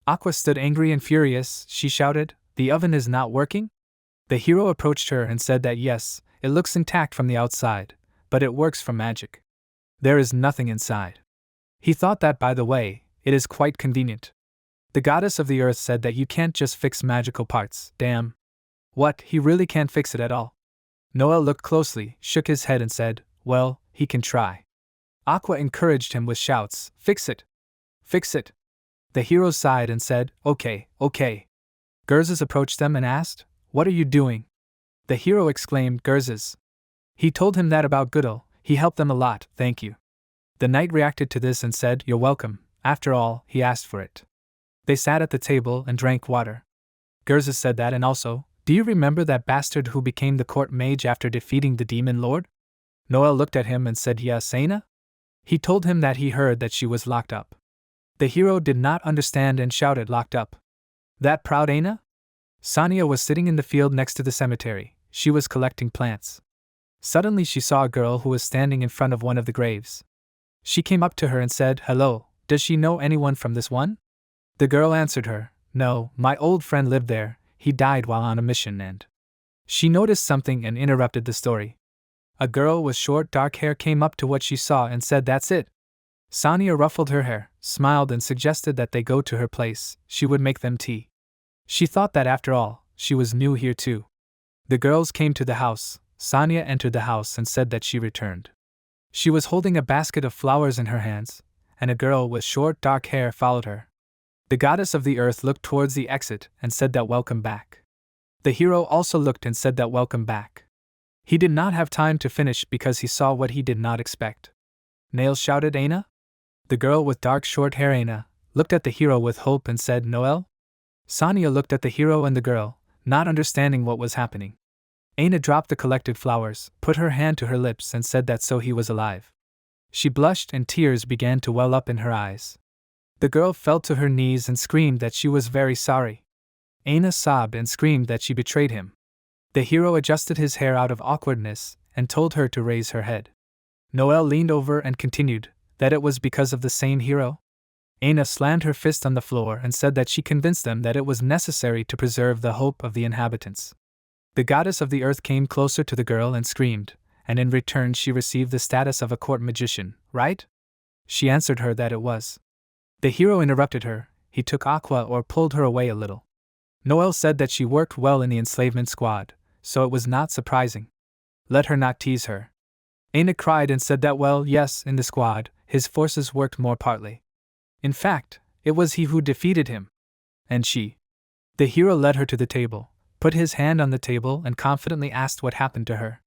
Aqua stood angry and furious. She shouted, "The oven is not working?" The hero approached her and said that yes, it looks intact from the outside, but it works from magic. There is nothing inside. He thought that, by the way, it is quite convenient. The goddess of the earth said that you can't just fix magical parts. Damn. What, he really can't fix it at all? Noel looked closely, shook his head and said, "Well, he can try." Aqua encouraged him with shouts, "Fix it! Fix it!" The hero sighed and said, "Okay, okay." Gerzes approached them and asked, "What are you doing?" The hero exclaimed, "Gerzes." He told him that about Goodall. He helped them a lot, thank you. The knight reacted to this and said, "You're welcome, after all, he asked for it." They sat at the table and drank water. Gerzes said that, and also, "Do you remember that bastard who became the court mage after defeating the demon lord?" Noel looked at him and said, "Yes, Aina?" He told him that he heard that she was locked up. The hero did not understand and shouted, "Locked up? That proud Aina?" Sonia was sitting in the field next to the cemetery. She was collecting plants. Suddenly she saw a girl who was standing in front of one of the graves. She came up to her and said, "Hello, does she know anyone from this one?" The girl answered her, "No, my old friend lived there, he died while on a mission," and she noticed something and interrupted the story. A girl with short dark hair came up to what she saw and said, "That's it." Sonia ruffled her hair, smiled and suggested that they go to her place. She would make them tea. She thought that after all, she was new here too. The girls came to the house. Sonia entered the house and said that she returned. She was holding a basket of flowers in her hands, and a girl with short dark hair followed her. The goddess of the earth looked towards the exit and said that welcome back. The hero also looked and said that welcome back. He did not have time to finish because he saw what he did not expect. Nail shouted, "Aina?" The girl with dark short hair, Aina, looked at the hero with hope and said, "Noel?" Sonia looked at the hero and the girl, not understanding what was happening. Aina dropped the collected flowers, put her hand to her lips and said that so he was alive. She blushed and tears began to well up in her eyes. The girl fell to her knees and screamed that she was very sorry. Aina sobbed and screamed that she betrayed him. The hero adjusted his hair out of awkwardness and told her to raise her head. Noel leaned over and continued that it was because of the same hero. Aina slammed her fist on the floor and said that she convinced them that it was necessary to preserve the hope of the inhabitants. The goddess of the earth came closer to the girl and screamed, and in return she received the status of a court magician, right? She answered her that it was. The hero interrupted her. He took Aqua or pulled her away a little. Noel said that she worked well in the enslavement squad, so it was not surprising. Let her not tease her. Aina cried and said that well, yes, in the squad, his forces worked more partly. In fact, it was he who defeated him. And she. The hero led her to the table, put his hand on the table and confidently asked what happened to her.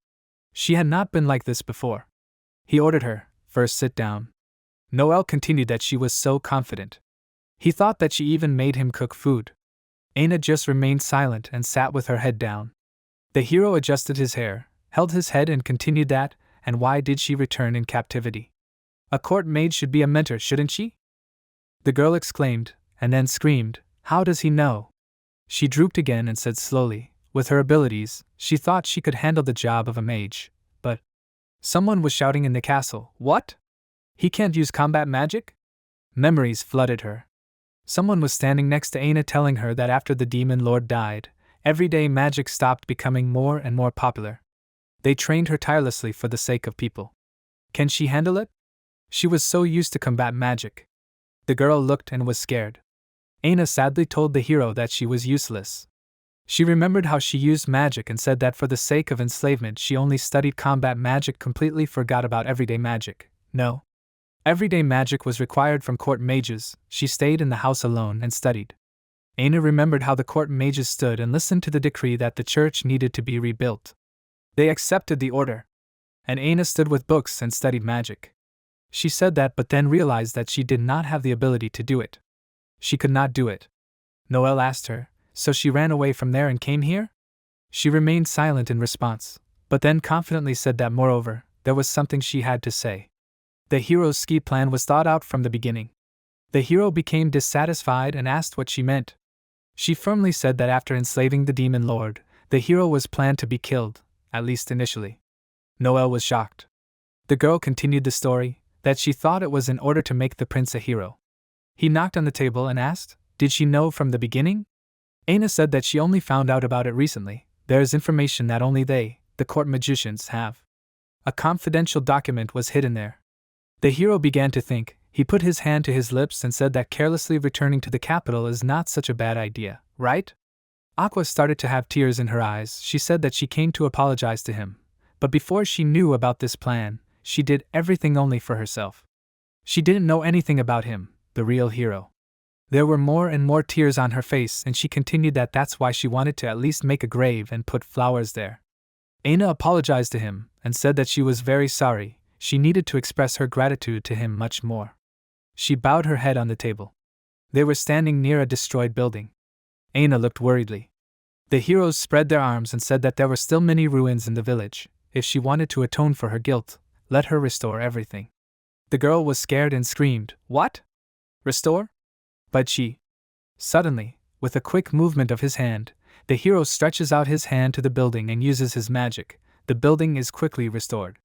She had not been like this before. He ordered her, "First sit down." Noel continued that she was so confident. He thought that she even made him cook food. Aina just remained silent and sat with her head down. The hero adjusted his hair, held his head and continued that, and why did she return in captivity? A court maid should be a mentor, shouldn't she? The girl exclaimed, and then screamed, "How does he know?" She drooped again and said slowly, with her abilities, she thought she could handle the job of a mage, but someone was shouting in the castle, "What? He can't use combat magic?" Memories flooded her. Someone was standing next to Aina telling her that after the demon lord died, everyday magic stopped becoming more and more popular. They trained her tirelessly for the sake of people. Can she handle it? She was so used to combat magic. The girl looked and was scared. Aina sadly told the hero that she was useless. She remembered how she used magic and said that for the sake of enslavement she only studied combat magic, completely forgot about everyday magic. No. Everyday magic was required from court mages. She stayed in the house alone and studied. Aina remembered how the court mages stood and listened to the decree that the church needed to be rebuilt. They accepted the order. And Aina stood with books and studied magic. She said that but then realized that she did not have the ability to do it. She could not do it. Noel asked her, so she ran away from there and came here? She remained silent in response, but then confidently said that moreover, there was something she had to say. The hero's ski plan was thought out from the beginning. The hero became dissatisfied and asked what she meant. She firmly said that after enslaving the demon lord, the hero was planned to be killed, at least initially. Noel was shocked. The girl continued the story, that she thought it was in order to make the prince a hero. He knocked on the table and asked, did she know from the beginning? Aina said that she only found out about it recently. There is information that only they, the court magicians, have. A confidential document was hidden there. The hero began to think. He put his hand to his lips and said that carelessly returning to the capital is not such a bad idea, right? Aqua started to have tears in her eyes. She said that she came to apologize to him. But before she knew about this plan, she did everything only for herself. She didn't know anything about him, the real hero. There were more and more tears on her face, and she continued that that's why she wanted to at least make a grave and put flowers there. Aina apologized to him and said that she was very sorry. She needed to express her gratitude to him much more. She bowed her head on the table. They were standing near a destroyed building. Aina looked worriedly. The heroes spread their arms and said that there were still many ruins in the village. If she wanted to atone for her guilt, let her restore everything. The girl was scared and screamed, "What? Restore?" But she. Suddenly, with a quick movement of his hand, the hero stretches out his hand to the building and uses his magic. The building is quickly restored.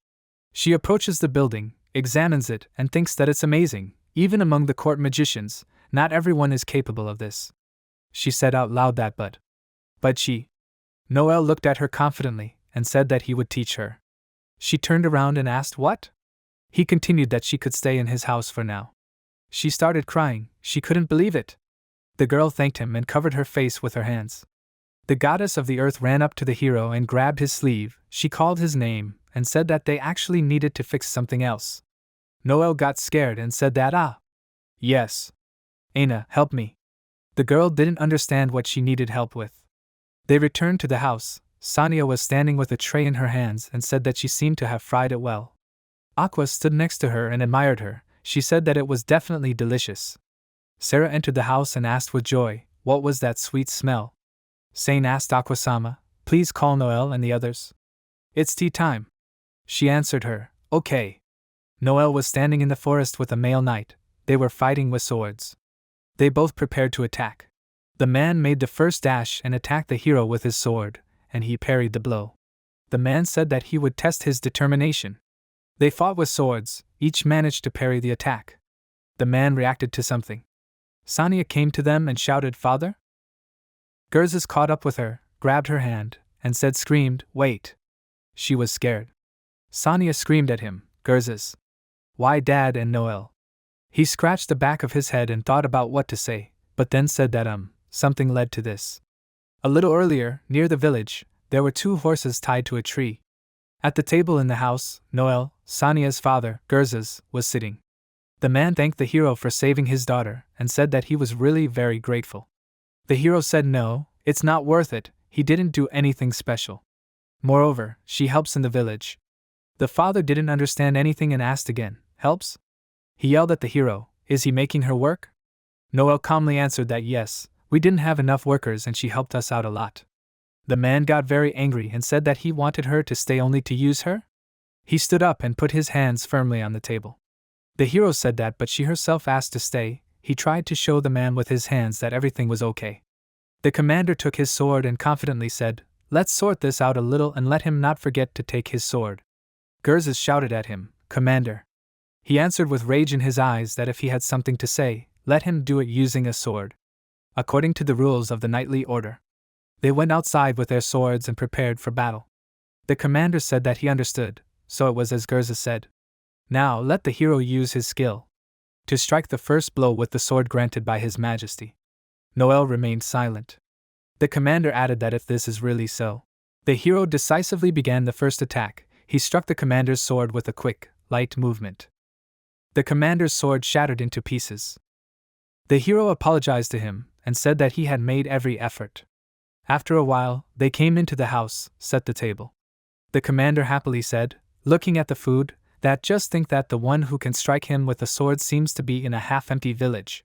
She approaches the building, examines it, and thinks that it's amazing. Even among the court magicians, not everyone is capable of this. She said out loud that but she. Noel looked at her confidently and said that he would teach her. She turned around and asked what? He continued that she could stay in his house for now. She started crying. She couldn't believe it. The girl thanked him and covered her face with her hands. The goddess of the earth ran up to the hero and grabbed his sleeve. She called his name and said that they actually needed to fix something else. Noel got scared and said that yes. Aina, help me. The girl didn't understand what she needed help with. They returned to the house. Sonia was standing with a tray in her hands and said that she seemed to have fried it well. Aqua stood next to her and admired her. She said that it was definitely delicious. Sarah entered the house and asked with joy, what was that sweet smell? Sane asked Aqua-sama, please call Noel and the others. It's tea time. She answered her, okay. Noel was standing in the forest with a male knight. They were fighting with swords. They both prepared to attack. The man made the first dash and attacked the hero with his sword, and he parried the blow. The man said that he would test his determination. They fought with swords, each managed to parry the attack. The man reacted to something. Sonia came to them and shouted, "Father?" Gerzes caught up with her, grabbed her hand, and screamed, "Wait!" She was scared. Sonia screamed at him, "Gerzes! Why Dad and Noel?" He scratched the back of his head and thought about what to say, but then said that something led to this. A little earlier, near the village, there were 2 horses tied to a tree. At the table in the house, Noel, Sonia's father, Gerzes, was sitting. The man thanked the hero for saving his daughter and said that he was really very grateful. The hero said no, it's not worth it, he didn't do anything special. Moreover, she helps in the village. The father didn't understand anything and asked again, helps? He yelled at the hero, is he making her work? Noel calmly answered that yes, we didn't have enough workers and she helped us out a lot. The man got very angry and said that he wanted her to stay only to use her? He stood up and put his hands firmly on the table. The hero said that but she herself asked to stay. He tried to show the man with his hands that everything was okay. The commander took his sword and confidently said, let's sort this out a little and let him not forget to take his sword. Gerzes shouted at him, Commander. He answered with rage in his eyes that if he had something to say, let him do it using a sword. According to the rules of the knightly order. They went outside with their swords and prepared for battle. The commander said that he understood, so it was as Gerzes said. Now let the hero use his skill. To strike the first blow with the sword granted by His Majesty. Noel remained silent. The commander added that if this is really so. The hero decisively began the first attack. He struck the commander's sword with a quick, light movement. The commander's sword shattered into pieces. The hero apologized to him and said that he had made every effort. After a while, they came into the house, set the table. The commander happily said, looking at the food, that just think that the one who can strike him with a sword seems to be in a half-empty village.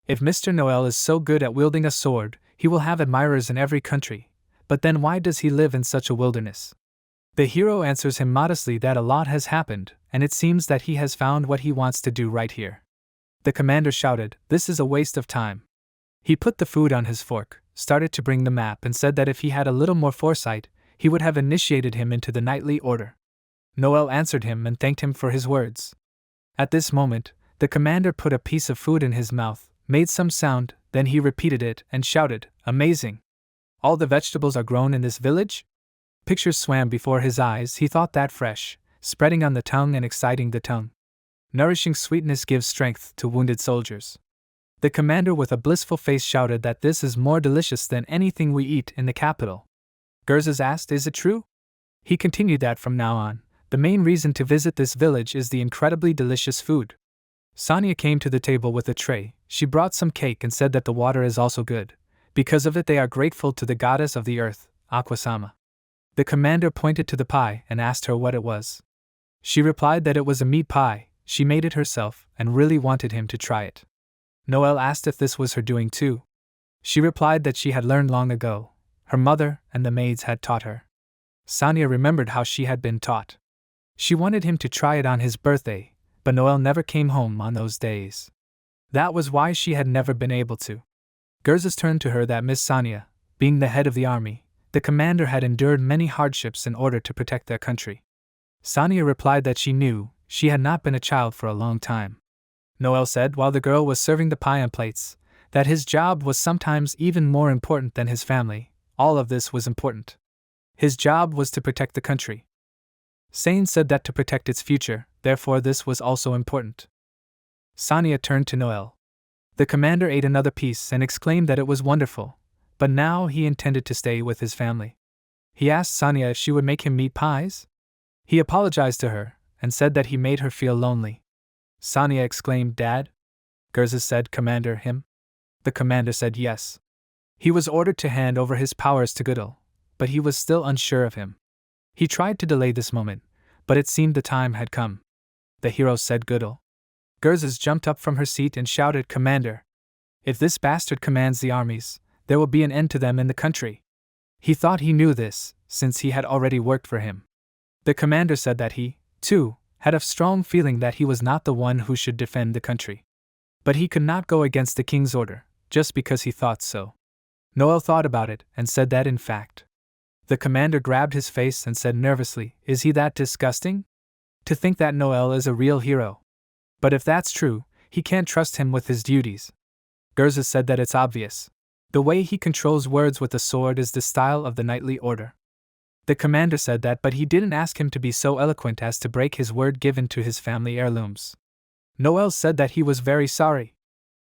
If Mr. Noel is so good at wielding a sword, he will have admirers in every country, but then why does he live in such a wilderness? The hero answers him modestly that a lot has happened, and it seems that he has found what he wants to do right here. The commander shouted, "This is a waste of time." He put the food on his fork, started to bring the map and said that if he had a little more foresight, he would have initiated him into the knightly order. Noel answered him and thanked him for his words. At this moment, the commander put a piece of food in his mouth, made some sound, then he repeated it and shouted, "Amazing! All the vegetables are grown in this village?" Pictures swam before his eyes. He thought that fresh, spreading on the tongue and exciting the tongue. Nourishing sweetness gives strength to wounded soldiers. The commander with a blissful face shouted that this is more delicious than anything we eat in the capital. Gerzes asked, "Is it true?" He continued that from now on, the main reason to visit this village is the incredibly delicious food. Sonia came to the table with a tray. She brought some cake and said that the water is also good. Because of it they are grateful to the goddess of the earth, Aqua. The commander pointed to the pie and asked her what it was. She replied that it was a meat pie. She made it herself and really wanted him to try it. Noel asked if this was her doing too. She replied that she had learned long ago. Her mother and the maids had taught her. Sonia remembered how she had been taught. She wanted him to try it on his birthday, but Noel never came home on those days. That was why she had never been able to. Gerzes turned to her that Miss Sonia, being the head of the army, the commander had endured many hardships in order to protect their country. Sonia replied that she knew, she had not been a child for a long time. Noel said while the girl was serving the pie on plates, that his job was sometimes even more important than his family. All of this was important. His job was to protect the country. Sane said that to protect its future, therefore this was also important. Sonia turned to Noel. The commander ate another piece and exclaimed that it was wonderful, but now he intended to stay with his family. He asked Sonia if she would make him meat pies. He apologized to her and said that he made her feel lonely. Sonia exclaimed, "Dad?" Gerzes said, "Commander, him?" The commander said yes. He was ordered to hand over his powers to Goodall, but he was still unsure of him. He tried to delay this moment, but it seemed the time had come. The hero said, "Goodall." Gerzes jumped up from her seat and shouted, "Commander! If this bastard commands the armies, there will be an end to them in the country." He thought he knew this, since he had already worked for him. The commander said that he, too, had a strong feeling that he was not the one who should defend the country. But he could not go against the king's order, just because he thought so. Noel thought about it and said that in fact. The commander grabbed his face and said nervously, "Is he that disgusting? To think that Noel is a real hero. But if that's true, he can't trust him with his duties." Gerzes said that it's obvious. The way he controls words with a sword is the style of the knightly order. The commander said that, but he didn't ask him to be so eloquent as to break his word given to his family heirlooms. Noel said that he was very sorry.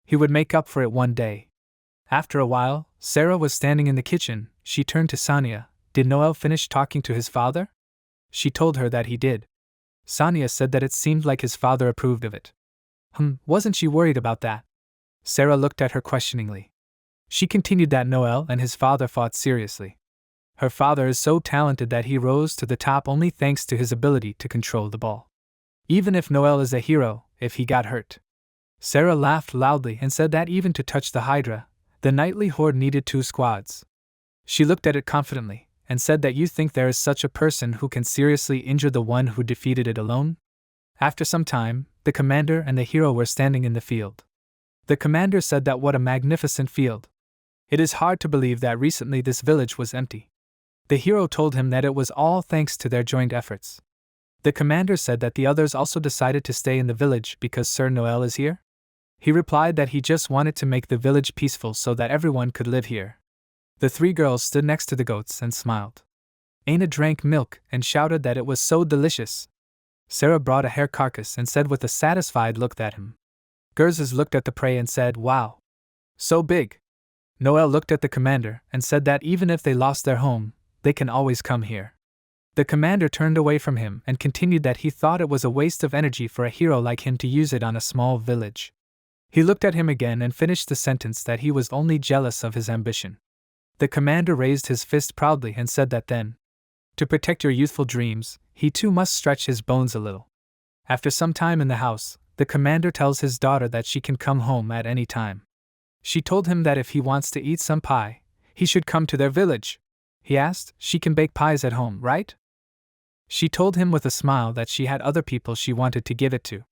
He would make up for it one day. After a while, Sarah was standing in the kitchen. She turned to Sonia. "Did Noel finish talking to his father?" She told her that he did. Sonia said that it seemed like his father approved of it. Wasn't she worried about that? Sarah looked at her questioningly. She continued that Noel and his father fought seriously. Her father is so talented that he rose to the top only thanks to his ability to control the ball. Even if Noel is a hero, if he got hurt. Sarah laughed loudly and said that even to touch the Hydra, the knightly horde needed 2 squads. She looked at it confidently and said that you think there is such a person who can seriously injure the one who defeated it alone? After some time, the commander and the hero were standing in the field. The commander said that what a magnificent field. It is hard to believe that recently this village was empty. The hero told him that it was all thanks to their joint efforts. The commander said that the others also decided to stay in the village because Sir Noel is here. He replied that he just wanted to make the village peaceful so that everyone could live here. The 3 girls stood next to the goats and smiled. Aina drank milk and shouted that it was so delicious. Sarah brought a hare carcass and said with a satisfied look at him. Gerzes looked at the prey and said, "Wow! So big!" Noel looked at the commander and said that even if they lost their home, they can always come here. The commander turned away from him and continued that he thought it was a waste of energy for a hero like him to use it on a small village. He looked at him again and finished the sentence that he was only jealous of his ambition. The commander raised his fist proudly and said that then, to protect your youthful dreams, he too must stretch his bones a little. After some time in the house, the commander tells his daughter that she can come home at any time. She told him that if he wants to eat some pie, he should come to their village. He asked, she can bake pies at home, right? She told him with a smile that she had other people she wanted to give it to.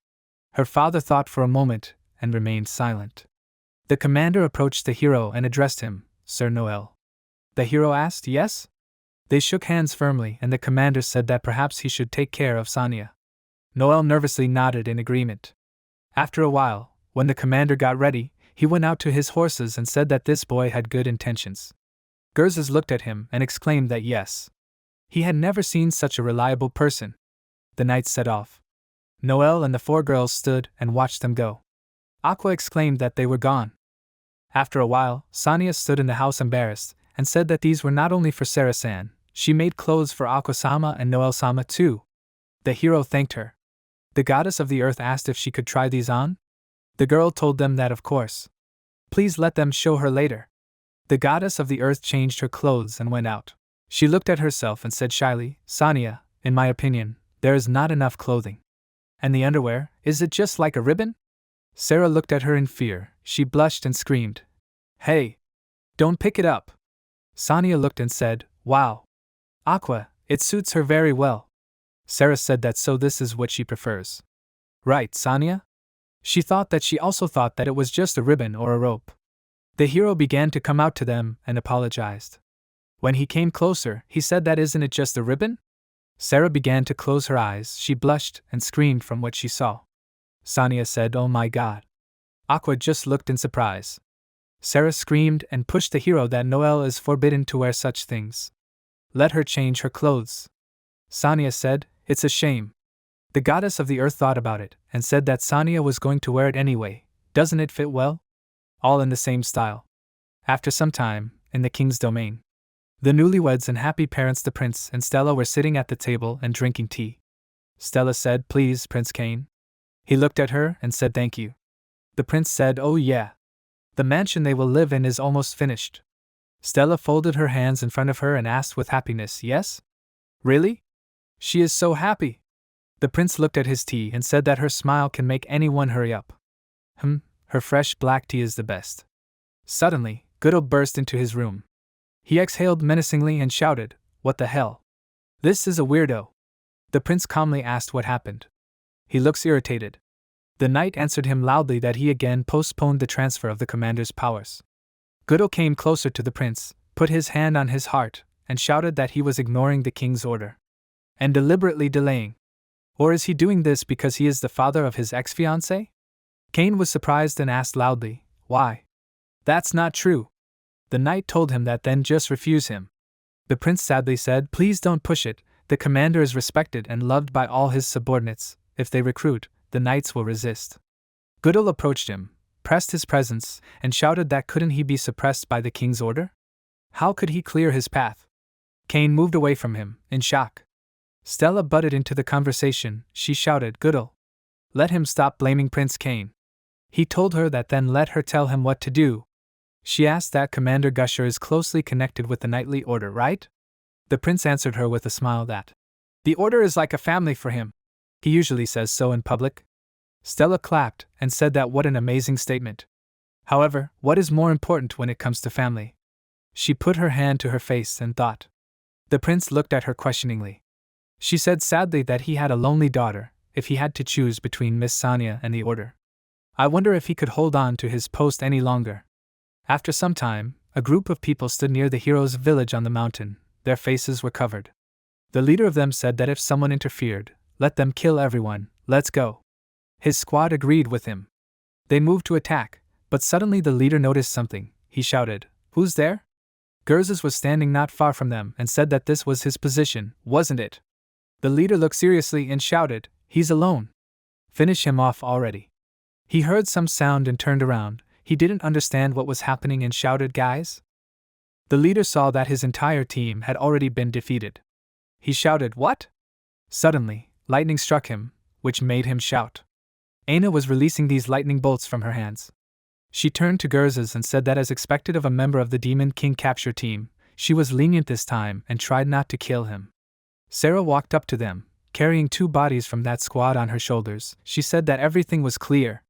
Her father thought for a moment and remained silent. The commander approached the hero and addressed him, Sir Noel. The hero asked, yes? They shook hands firmly and the commander said that perhaps he should take care of Sonia. Noel nervously nodded in agreement. After a while, when the commander got ready, he went out to his horses and said that this boy had good intentions. Gerzes looked at him and exclaimed that yes. He had never seen such a reliable person. The knights set off. Noel and the 4 girls stood and watched them go. Aqua exclaimed that they were gone. After a while, Sonia stood in the house embarrassed, and said that these were not only for Sarah-san, she made clothes for Aqua-sama and Noel-sama too. The hero thanked her. The goddess of the earth asked if she could try these on. The girl told them that of course. Please let them show her later. The goddess of the earth changed her clothes and went out. She looked at herself and said shyly, Sonia, in my opinion, there is not enough clothing. And the underwear, is it just like a ribbon? Sarah looked at her in fear, she blushed and screamed. Hey! Don't pick it up! Sonia looked and said, wow! Aqua, it suits her very well. Sarah said that so this is what she prefers. Right, Sonia? She thought that she also thought that it was just a ribbon or a rope. The hero began to come out to them and apologized. When he came closer, he said that isn't it just a ribbon? Sarah began to close her eyes, she blushed and screamed from what she saw. Sonia said, oh my god. Aqua just looked in surprise. Sarah screamed and pushed the hero that Noel is forbidden to wear such things. Let her change her clothes. Sonia said, it's a shame. The goddess of the earth thought about it and said that Sonia was going to wear it anyway, doesn't it fit well? All in the same style. After some time, in the king's domain, the newlyweds and happy parents the prince and Stella were sitting at the table and drinking tea. Stella said, please, Prince Kane. He looked at her and said thank you. The prince said, oh yeah. The mansion they will live in is almost finished. Stella folded her hands in front of her and asked with happiness, yes? Really? She is so happy. The prince looked at his tea and said that her smile can make anyone hurry up. Her fresh black tea is the best. Suddenly, Goodall burst into his room. He exhaled menacingly and shouted, what the hell? This is a weirdo. The prince calmly asked what happened. He looks irritated. The knight answered him loudly that he again postponed the transfer of the commander's powers. Goodall came closer to the prince, put his hand on his heart, and shouted that he was ignoring the king's order. And deliberately delaying. Or is he doing this because he is the father of his ex-fiancée? Kane was surprised and asked loudly, why? That's not true. The knight told him that then just refuse him. The prince sadly said, please don't push it, the commander is respected and loved by all his subordinates, if they recruit, the knights will resist. Goodall approached him, pressed his presence, and shouted that couldn't he be suppressed by the king's order? How could he clear his path? Kane moved away from him, in shock. Stella butted into the conversation, she shouted, Goodall. Let him stop blaming Prince Kane. He told her that then let her tell him what to do. She asked that Commander Gusher is closely connected with the knightly order, right? The prince answered her with a smile that the order is like a family for him. He usually says so in public. Stella clapped and said that what an amazing statement. However, what is more important when it comes to family? She put her hand to her face and thought. The prince looked at her questioningly. She said sadly that he had a lonely daughter, if he had to choose between Miss Sonia and the order. I wonder if he could hold on to his post any longer. After some time, a group of people stood near the hero's village on the mountain, their faces were covered. The leader of them said that if someone interfered, let them kill everyone, let's go. His squad agreed with him. They moved to attack, but suddenly the leader noticed something, he shouted, who's there? Gerzes was standing not far from them and said that this was his position, wasn't it? The leader looked seriously and shouted, he's alone. Finish him off already. He heard some sound and turned around. He didn't understand what was happening and shouted, guys. The leader saw that his entire team had already been defeated. He shouted, "What?" Suddenly, lightning struck him, which made him shout. Aina was releasing these lightning bolts from her hands. She turned to Gerzes and said that as expected of a member of the Demon King capture team, she was lenient this time and tried not to kill him. Sarah walked up to them, carrying 2 bodies from that squad on her shoulders. She said that everything was clear.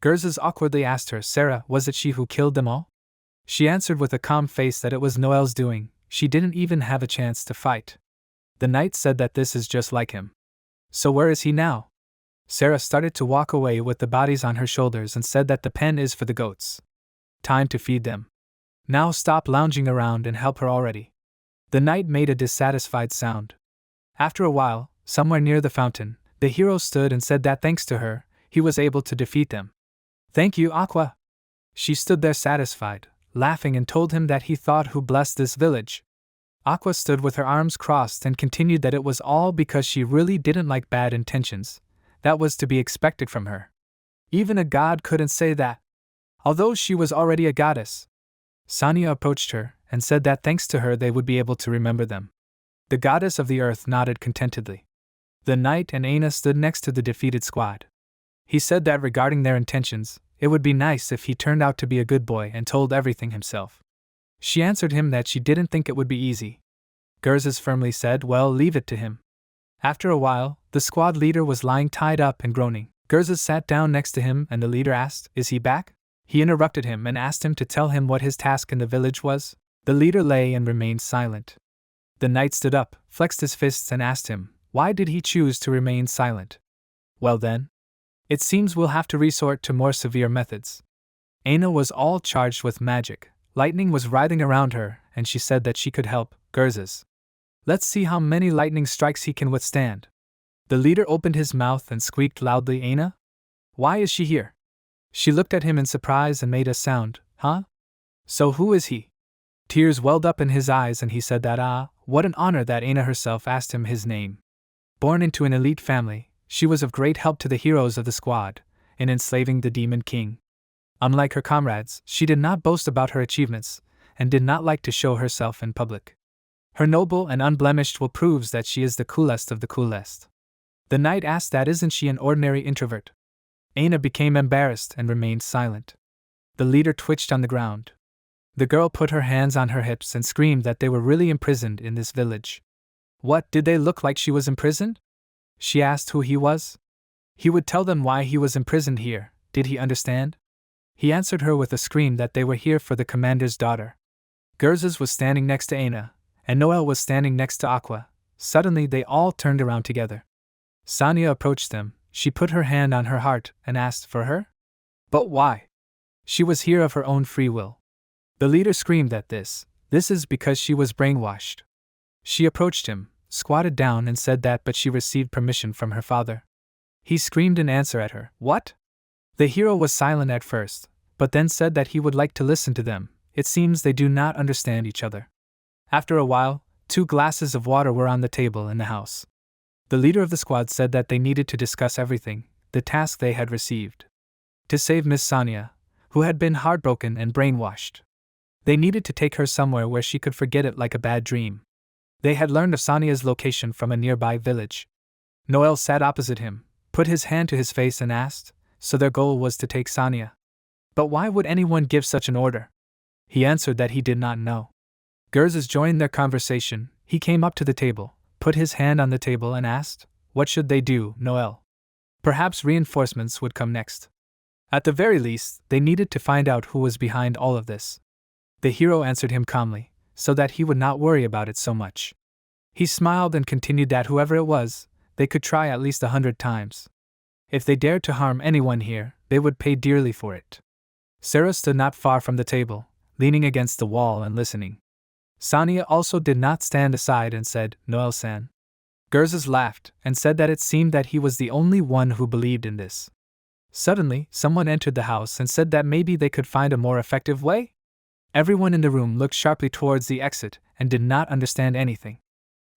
Gerzes awkwardly asked her, "Sarah, was it she who killed them all?" She answered with a calm face that it was Noel's doing. She didn't even have a chance to fight. The knight said that this is just like him. "So where is he now?" Sarah started to walk away with the bodies on her shoulders and said that the pen is for the goats. Time to feed them. Now stop lounging around and help her already. The knight made a dissatisfied sound. After a while, somewhere near the fountain, the hero stood and said that thanks to her, he was able to defeat them. "Thank you, Aqua." She stood there satisfied, laughing, and told him that he thought who blessed this village. Aqua stood with her arms crossed and continued that it was all because she really didn't like bad intentions. That was to be expected from her. Even a god couldn't say that. Although she was already a goddess. Sonia approached her and said that thanks to her they would be able to remember them. The goddess of the earth nodded contentedly. The knight and Aina stood next to the defeated squad. He said that regarding their intentions, it would be nice if he turned out to be a good boy and told everything himself. She answered him that she didn't think it would be easy. Gerzes firmly said, "Well, leave it to him." After a while, the squad leader was lying tied up and groaning. Gerzes sat down next to him and the leader asked, "Is he back?" He interrupted him and asked him to tell him what his task in the village was. The leader lay and remained silent. The knight stood up, flexed his fists and asked him, why did he choose to remain silent? "Well then, it seems we'll have to resort to more severe methods." Aina was all charged with magic. Lightning was writhing around her, and she said that she could help Gerzes. "Let's see how many lightning strikes he can withstand." The leader opened his mouth and squeaked loudly, "Aina? Why is she here?" She looked at him in surprise and made a sound, "Huh? So who is he?" Tears welled up in his eyes and he said that what an honor that Aina herself asked him his name. Born into an elite family, she was of great help to the heroes of the squad, in enslaving the Demon King. Unlike her comrades, she did not boast about her achievements, and did not like to show herself in public. Her noble and unblemished will proves that she is the coolest of the coolest. The knight asked that isn't she an ordinary introvert? Aina became embarrassed and remained silent. The leader twitched on the ground. The girl put her hands on her hips and screamed that they were really imprisoned in this village. What, did they look like she was imprisoned? She asked who he was. He would tell them why he was imprisoned here, did he understand? He answered her with a scream that they were here for the commander's daughter. Gerzes was standing next to Aina, and Noel was standing next to Aqua. Suddenly they all turned around together. Sonia approached them. She put her hand on her heart and asked for her? But why? She was here of her own free will. The leader screamed at this. This is because she was brainwashed. She approached him, squatted down and said that but she received permission from her father. He screamed in answer at her. What? The hero was silent at first, but then said that he would like to listen to them. It seems they do not understand each other. After a while, 2 glasses of water were on the table in the house. The leader of the squad said that they needed to discuss everything, the task they had received. To save Miss Sonia, who had been heartbroken and brainwashed. They needed to take her somewhere where she could forget it like a bad dream. They had learned of Sonia's location from a nearby village. Noel sat opposite him, put his hand to his face and asked, so their goal was to take Sonia. But why would anyone give such an order? He answered that he did not know. Gerzes joined their conversation. He came up to the table, put his hand on the table and asked, what should they do, Noel? Perhaps reinforcements would come next. At the very least, they needed to find out who was behind all of this. The hero answered him calmly, so that he would not worry about it so much. He smiled and continued that whoever it was, they could try at least 100 times. If they dared to harm anyone here, they would pay dearly for it. Sarah stood not far from the table, leaning against the wall and listening. Sonia also did not stand aside and said, Noel-san. Gerzes laughed and said that it seemed that he was the only one who believed in this. Suddenly, someone entered the house and said that maybe they could find a more effective way? Everyone in the room looked sharply towards the exit and did not understand anything.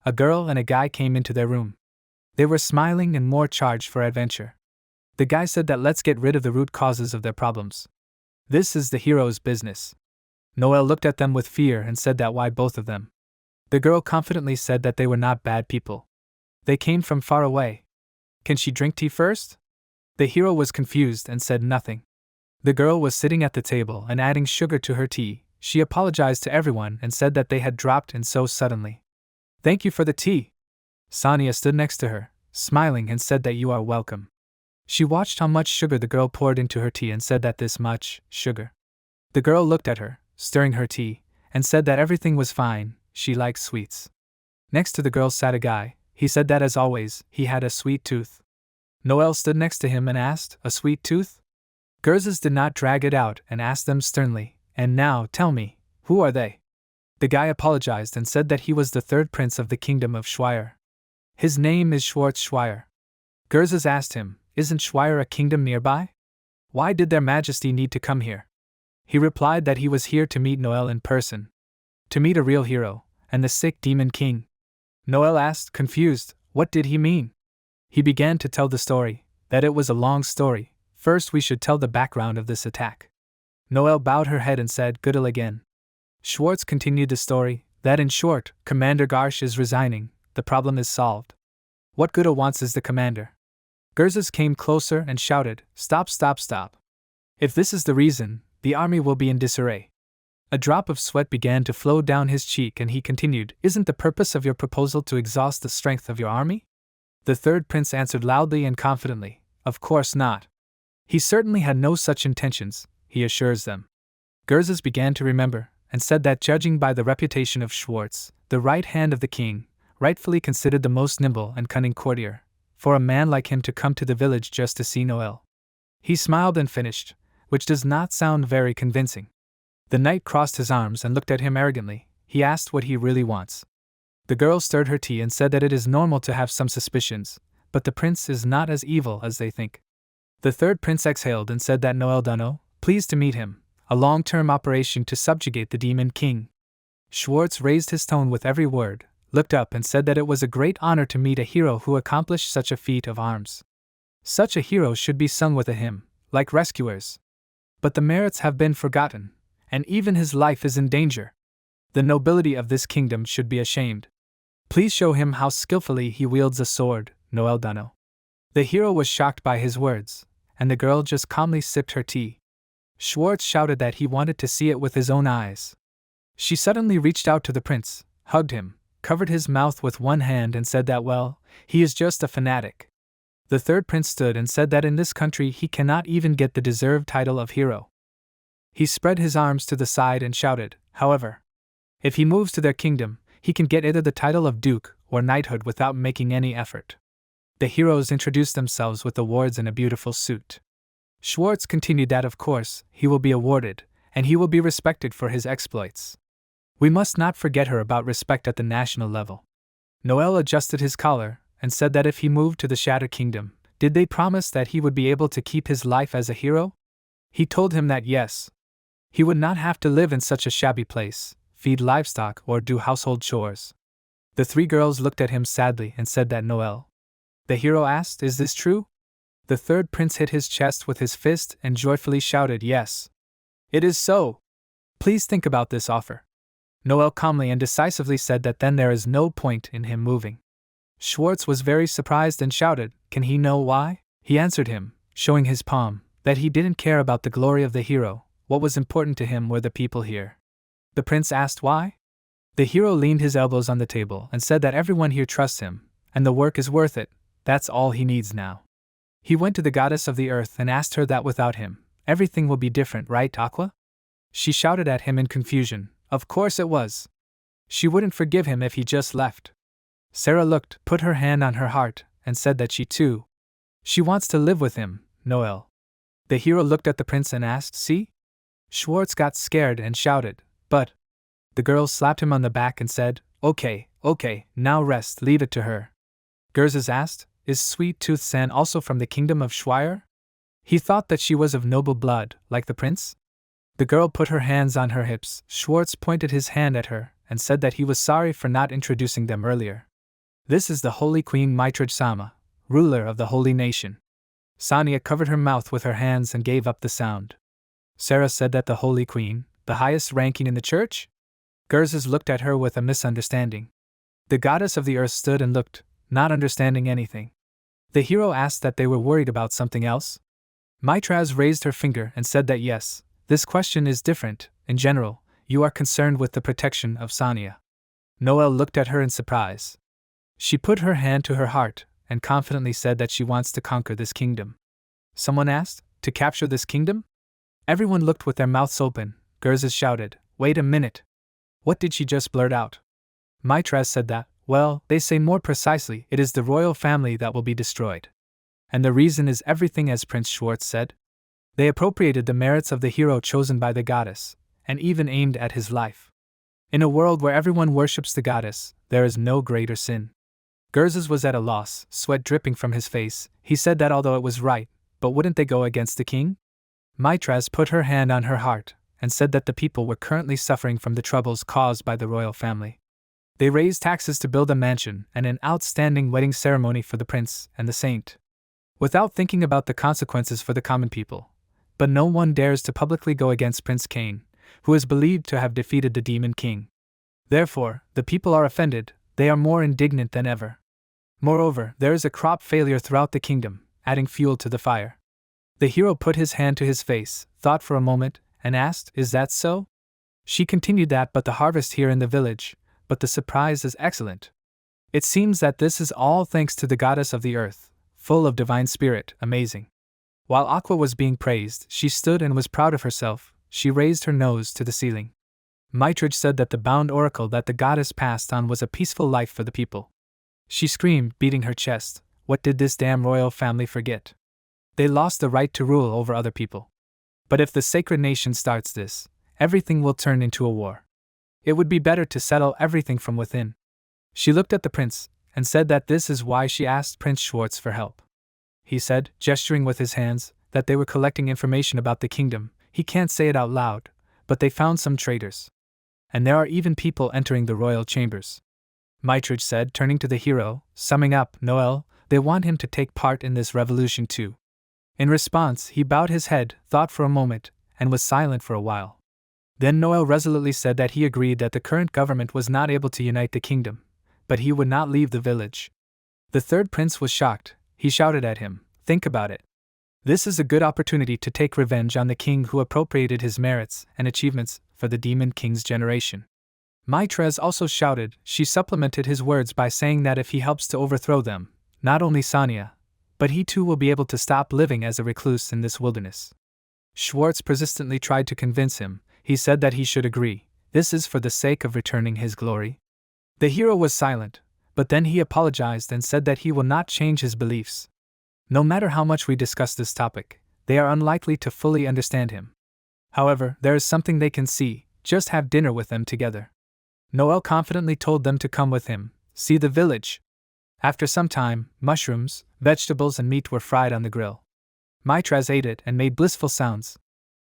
A girl and a guy came into their room. They were smiling and more charged for adventure. The guy said that let's get rid of the root causes of their problems. This is the hero's business. Noel looked at them with fear and said that why both of them? The girl confidently said that they were not bad people. They came from far away. Can she drink tea first? The hero was confused and said nothing. The girl was sitting at the table and adding sugar to her tea. She apologized to everyone and said that they had dropped in so suddenly. Thank you for the tea. Sonia stood next to her, smiling, and said that you are welcome. She watched how much sugar the girl poured into her tea and said that this much sugar. The girl looked at her, stirring her tea, and said that everything was fine, she liked sweets. Next to the girl sat a guy. He said that as always, he had a sweet tooth. Noel stood next to him and asked, a sweet tooth? Gerzes did not drag it out and asked them sternly, and now, tell me, who are they? The guy apologized and said that he was the third prince of the kingdom of Schweier. His name is Schwartz Schweier. Gerzes asked him, isn't Schweier a kingdom nearby? Why did their majesty need to come here? He replied that he was here to meet Noel in person. To meet a real hero, and the sick demon king. Noel asked, confused, what did he mean? He began to tell the story, that it was a long story. First we should tell the background of this attack. Noel bowed her head and said, Goodle again. Schwartz continued the story, that in short, Commander Garsh is resigning, the problem is solved. What Goodle wants is the commander. Gerzes came closer and shouted, Stop, stop, stop. If this is the reason, the army will be in disarray. A drop of sweat began to flow down his cheek and he continued, Isn't the purpose of your proposal to exhaust the strength of your army? The third prince answered loudly and confidently, Of course not. He certainly had no such intentions, he assures them. Gerzes began to remember, and said that judging by the reputation of Schwartz, the right hand of the king, rightfully considered the most nimble and cunning courtier, for a man like him to come to the village just to see Noel. He smiled and finished, which does not sound very convincing. The knight crossed his arms and looked at him arrogantly. He asked what he really wants. The girl stirred her tea and said that it is normal to have some suspicions, but the prince is not as evil as they think. The third prince exhaled and said that Noel Dunno, pleased to meet him, a long-term operation to subjugate the demon king. Schwartz raised his tone with every word, looked up and said that it was a great honor to meet a hero who accomplished such a feat of arms. Such a hero should be sung with a hymn, like rescuers. But the merits have been forgotten, and even his life is in danger. The nobility of this kingdom should be ashamed. Please show him how skillfully he wields a sword, Noel Dunno. The hero was shocked by his words, and the girl just calmly sipped her tea. Schwartz shouted that he wanted to see it with his own eyes. She suddenly reached out to the prince, hugged him, covered his mouth with one hand and said that well, he is just a fanatic. The third prince stood and said that in this country he cannot even get the deserved title of hero. He spread his arms to the side and shouted, however, if he moves to their kingdom, he can get either the title of duke or knighthood without making any effort. The heroes introduced themselves with awards and a beautiful suit. Schwartz continued that of course, he will be awarded, and he will be respected for his exploits. We must not forget her about respect at the national level. Noel adjusted his collar, and said that if he moved to the Shatter Kingdom, did they promise that he would be able to keep his life as a hero? He told him that yes. He would not have to live in such a shabby place, feed livestock or do household chores. The three girls looked at him sadly and said that Noel. The hero asked, Is this true? The third prince hit his chest with his fist and joyfully shouted, Yes. It is so. Please think about this offer. Noel calmly and decisively said that then there is no point in him moving. Schwartz was very surprised and shouted, Can he know why? He answered him, showing his palm, that he didn't care about the glory of the hero, what was important to him were the people here. The prince asked why? The hero leaned his elbows on the table and said that everyone here trusts him, and the work is worth it, that's all he needs now. He went to the goddess of the earth and asked her that without him, everything will be different, right, Aqua? She shouted at him in confusion, Of course it was. She wouldn't forgive him if he just left. Sarah looked, put her hand on her heart, and said that she wants to live with him, Noel. The hero looked at the prince and asked, See? Schwartz got scared and shouted, But. The girl slapped him on the back and said, Okay, now rest, leave it to her. Gerzes asked, Is Sweet Tooth San also from the kingdom of Schweier? He thought that she was of noble blood, like the prince? The girl put her hands on her hips. Schwartz pointed his hand at her, and said that he was sorry for not introducing them earlier. This is the Holy Queen Maitrage Sama, ruler of the holy nation. Sonia covered her mouth with her hands and gave up the sound. Sarah said that the Holy Queen, the highest ranking in the church? Gerzes looked at her with a misunderstanding. The goddess of the earth stood and looked, not understanding anything. The hero asked that they were worried about something else. Maitraz raised her finger and said that yes, this question is different. In general, you are concerned with the protection of Sonia. Noelle looked at her in surprise. She put her hand to her heart and confidently said that she wants to conquer this kingdom. Someone asked, to capture this kingdom? Everyone looked with their mouths open. Gerzes shouted, wait a minute. What did she just blurt out? Maitraz said that, well, they say more precisely, it is the royal family that will be destroyed. And the reason is everything as Prince Schwartz said. They appropriated the merits of the hero chosen by the goddess, and even aimed at his life. In a world where everyone worships the goddess, there is no greater sin. Gerzes was at a loss, sweat dripping from his face. He said that although it was right, but wouldn't they go against the king? Maitraz put her hand on her heart, and said that the people were currently suffering from the troubles caused by the royal family. They raised taxes to build a mansion and an outstanding wedding ceremony for the prince and the saint, without thinking about the consequences for the common people. But no one dares to publicly go against Prince Cain, who is believed to have defeated the demon king. Therefore, the people are offended, they are more indignant than ever. Moreover, there is a crop failure throughout the kingdom, adding fuel to the fire. The hero put his hand to his face, thought for a moment, and asked, is that so? She continued that but the harvest here in the village, but the surprise is excellent. It seems that this is all thanks to the goddess of the earth, full of divine spirit, amazing. While Aqua was being praised, she stood and was proud of herself. She raised her nose to the ceiling. Maitraz said that the bound oracle that the goddess passed on was a peaceful life for the people. She screamed, beating her chest, what did this damn royal family forget? They lost the right to rule over other people. But if the sacred nation starts this, everything will turn into a war. It would be better to settle everything from within. She looked at the prince, and said that this is why she asked Prince Schwartz for help. He said, gesturing with his hands, that they were collecting information about the kingdom. He can't say it out loud, but they found some traitors. And there are even people entering the royal chambers. Maitraz said, turning to the hero, summing up, Noelle, they want him to take part in this revolution too. In response, he bowed his head, thought for a moment, and was silent for a while. Then Noelle resolutely said that he agreed that the current government was not able to unite the kingdom, but he would not leave the village. The third prince was shocked. He shouted at him, think about it. This is a good opportunity to take revenge on the king who appropriated his merits and achievements for the demon king's generation. Maitraz also shouted. She supplemented his words by saying that if he helps to overthrow them, not only Sonia, but he too will be able to stop living as a recluse in this wilderness. Schwartz persistently tried to convince him. He said that he should agree. This is for the sake of returning his glory. The hero was silent, but then he apologized and said that he will not change his beliefs. No matter how much we discuss this topic, they are unlikely to fully understand him. However, there is something they can see, just have dinner with them together. Noelle confidently told them to come with him, see the village. After some time, mushrooms, vegetables and meat were fried on the grill. Maitraz ate it and made blissful sounds.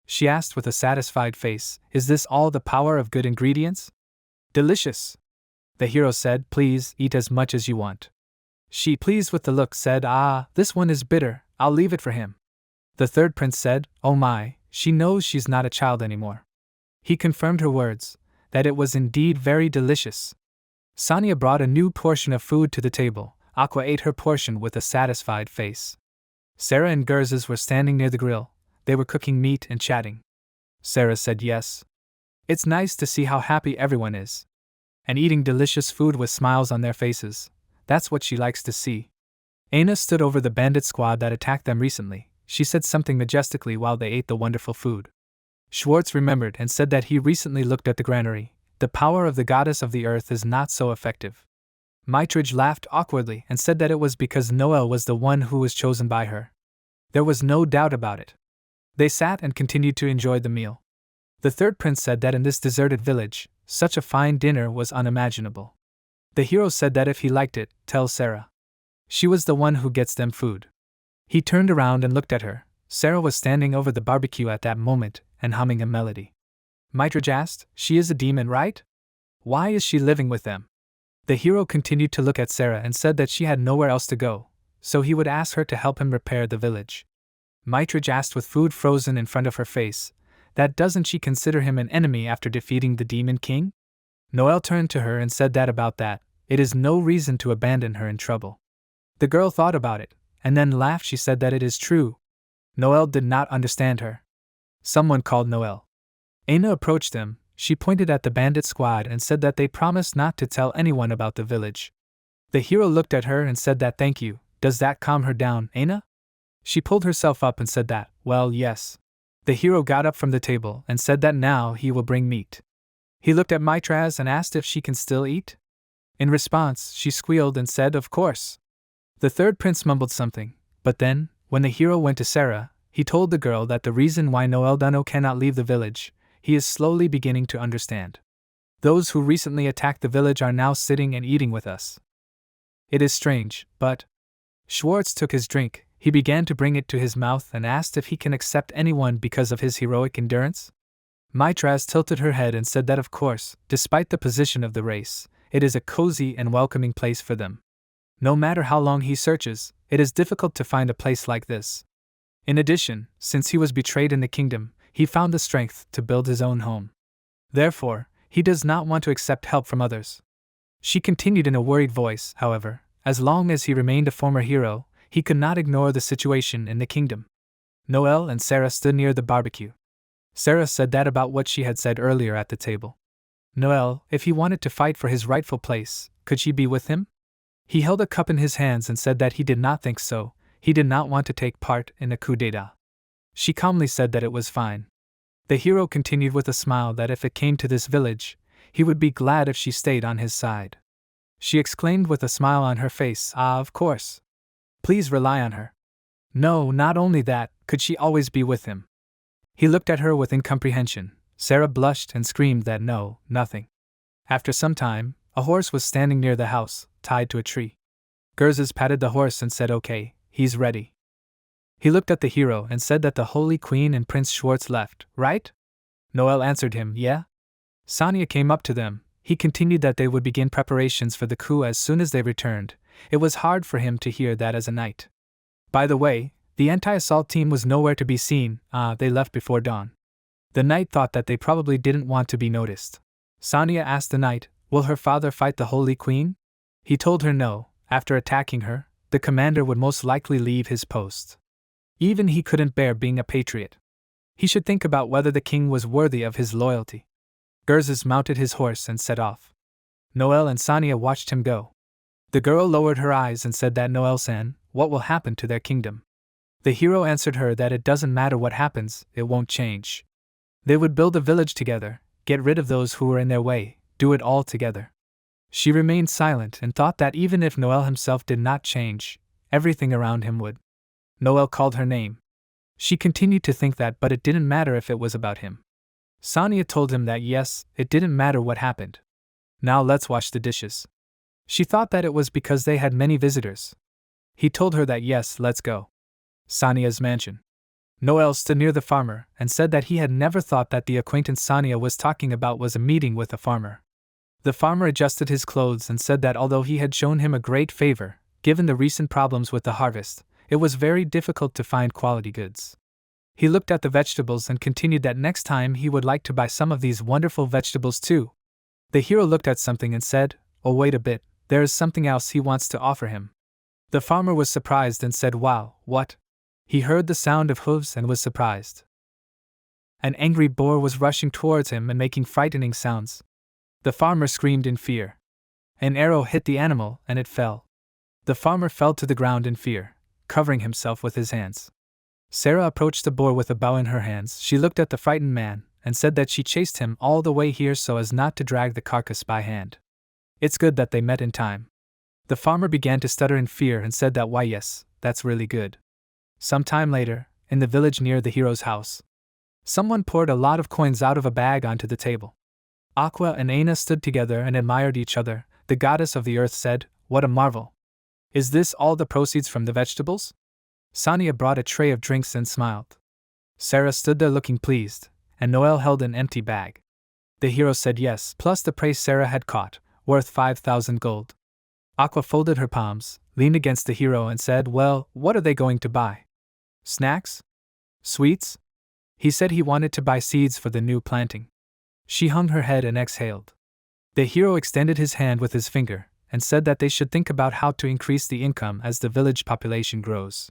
She asked with a satisfied face, is this all the power of good ingredients? Delicious. The hero said, please, eat as much as you want. She, pleased with the look, said, this one is bitter, I'll leave it for him. The third prince said, oh my, she knows she's not a child anymore. He confirmed her words, that it was indeed very delicious. Sonia brought a new portion of food to the table. Aqua ate her portion with a satisfied face. Sarah and Gerzes were standing near the grill. They were cooking meat and chatting. Sarah said yes. It's nice to see how happy everyone is. And eating delicious food with smiles on their faces. That's what she likes to see. Aina stood over the bandit squad that attacked them recently. She said something majestically while they ate the wonderful food. Schwartz remembered and said that he recently looked at the granary. The power of the goddess of the earth is not so effective. Maitraz laughed awkwardly and said that it was because Noelle was the one who was chosen by her. There was no doubt about it. They sat and continued to enjoy the meal. The third prince said that in this deserted village, such a fine dinner was unimaginable. The hero said that if he liked it, tell Sarah. She was the one who gets them food. He turned around and looked at her. Sarah was standing over the barbecue at that moment and humming a melody. Maitraz asked, she is a demon, right? Why is she living with them? The hero continued to look at Sarah and said that she had nowhere else to go, so he would ask her to help him repair the village. Maitraz asked with food frozen in front of her face, that doesn't she consider him an enemy after defeating the demon king? Noelle turned to her and said that about that, it is no reason to abandon her in trouble. The girl thought about it, and then laughed. She said that it is true. Noelle did not understand her. Someone called Noelle. Aina approached them. She pointed at the bandit squad and said that they promised not to tell anyone about the village. The hero looked at her and said that thank you. Does that calm her down, Aina? She pulled herself up and said that, well, yes. The hero got up from the table and said that now he will bring meat. He looked at Maitraz and asked if she can still eat. In response, she squealed and said, of course. The third prince mumbled something, but then, when the hero went to Sarah, he told the girl that the reason why Noelle Dunno cannot leave the village, he is slowly beginning to understand. Those who recently attacked the village are now sitting and eating with us. It is strange, but... Schwartz took his drink. He began to bring it to his mouth and asked if he can accept anyone because of his heroic endurance. Maitraz tilted her head and said that of course, despite the position of the race, it is a cozy and welcoming place for them. No matter how long he searches, it is difficult to find a place like this. In addition, since he was betrayed in the kingdom, he found the strength to build his own home. Therefore, he does not want to accept help from others. She continued in a worried voice, however, as long as he remained a former hero, he could not ignore the situation in the kingdom. Noelle and Sarah stood near the barbecue. Sarah said that about what she had said earlier at the table. Noelle, if he wanted to fight for his rightful place, could she be with him? He held a cup in his hands and said that he did not think so. He did not want to take part in a coup d'état. She calmly said that it was fine. The hero continued with a smile that if it came to this village, he would be glad if she stayed on his side. She exclaimed with a smile on her face, ah, of course. Please rely on her. No, not only that, could she always be with him? He looked at her with incomprehension. Sarah blushed and screamed that no, nothing. After some time, a horse was standing near the house, tied to a tree. Gerzes patted the horse and said okay, he's ready. He looked at the hero and said that the Holy Queen and Prince Schwartz left, right? Noelle answered him, yeah. Sonia came up to them. He continued that they would begin preparations for the coup as soon as they returned. It was hard for him to hear that as a knight. By the way, the anti-assault team was nowhere to be seen. They left before dawn. The knight thought that they probably didn't want to be noticed. Sonia asked the knight, will her father fight the Holy Queen? He told her no. After attacking her, the commander would most likely leave his post. Even he couldn't bear being a patriot. He should think about whether the king was worthy of his loyalty. Gerzes mounted his horse and set off. Noelle and Sonia watched him go. The girl lowered her eyes and said that Noelle-san, what will happen to their kingdom? The hero answered her that it doesn't matter what happens, it won't change. They would build a village together, get rid of those who were in their way, do it all together. She remained silent and thought that even if Noelle himself did not change, everything around him would. Noelle called her name. She continued to think that, but it didn't matter if it was about him. Sonia told him that yes, it didn't matter what happened. Now let's wash the dishes. She thought that it was because they had many visitors. He told her that yes, let's go. Sonia's mansion. Noelle stood near the farmer and said that he had never thought that the acquaintance Sonia was talking about was a meeting with a farmer. The farmer adjusted his clothes and said that although he had shown him a great favor, given the recent problems with the harvest, it was very difficult to find quality goods. He looked at the vegetables and continued that next time he would like to buy some of these wonderful vegetables too. The hero looked at something and said, oh wait a bit, there is something else he wants to offer him. The farmer was surprised and said, wow, what? He heard the sound of hooves and was surprised. An angry boar was rushing towards him and making frightening sounds. The farmer screamed in fear. An arrow hit the animal and it fell. The farmer fell to the ground in fear, covering himself with his hands. Sarah approached the boar with a bow in her hands. She looked at the frightened man and said that she chased him all the way here so as not to drag the carcass by hand. It's good that they met in time. The farmer began to stutter in fear and said that why yes, that's really good. Some time later, in the village near the hero's house, someone poured a lot of coins out of a bag onto the table. Aqua and Aina stood together and admired each other. The goddess of the earth said, what a marvel. Is this all the proceeds from the vegetables? Sonia brought a tray of drinks and smiled. Sarah stood there looking pleased, and Noelle held an empty bag. The hero said yes, plus the prey Sarah had caught, worth 5,000 gold. Aqua folded her palms, leaned against the hero and said, well, what are they going to buy? Snacks? Sweets? He said he wanted to buy seeds for the new planting. She hung her head and exhaled. The hero extended his hand with his finger and said that they should think about how to increase the income as the village population grows.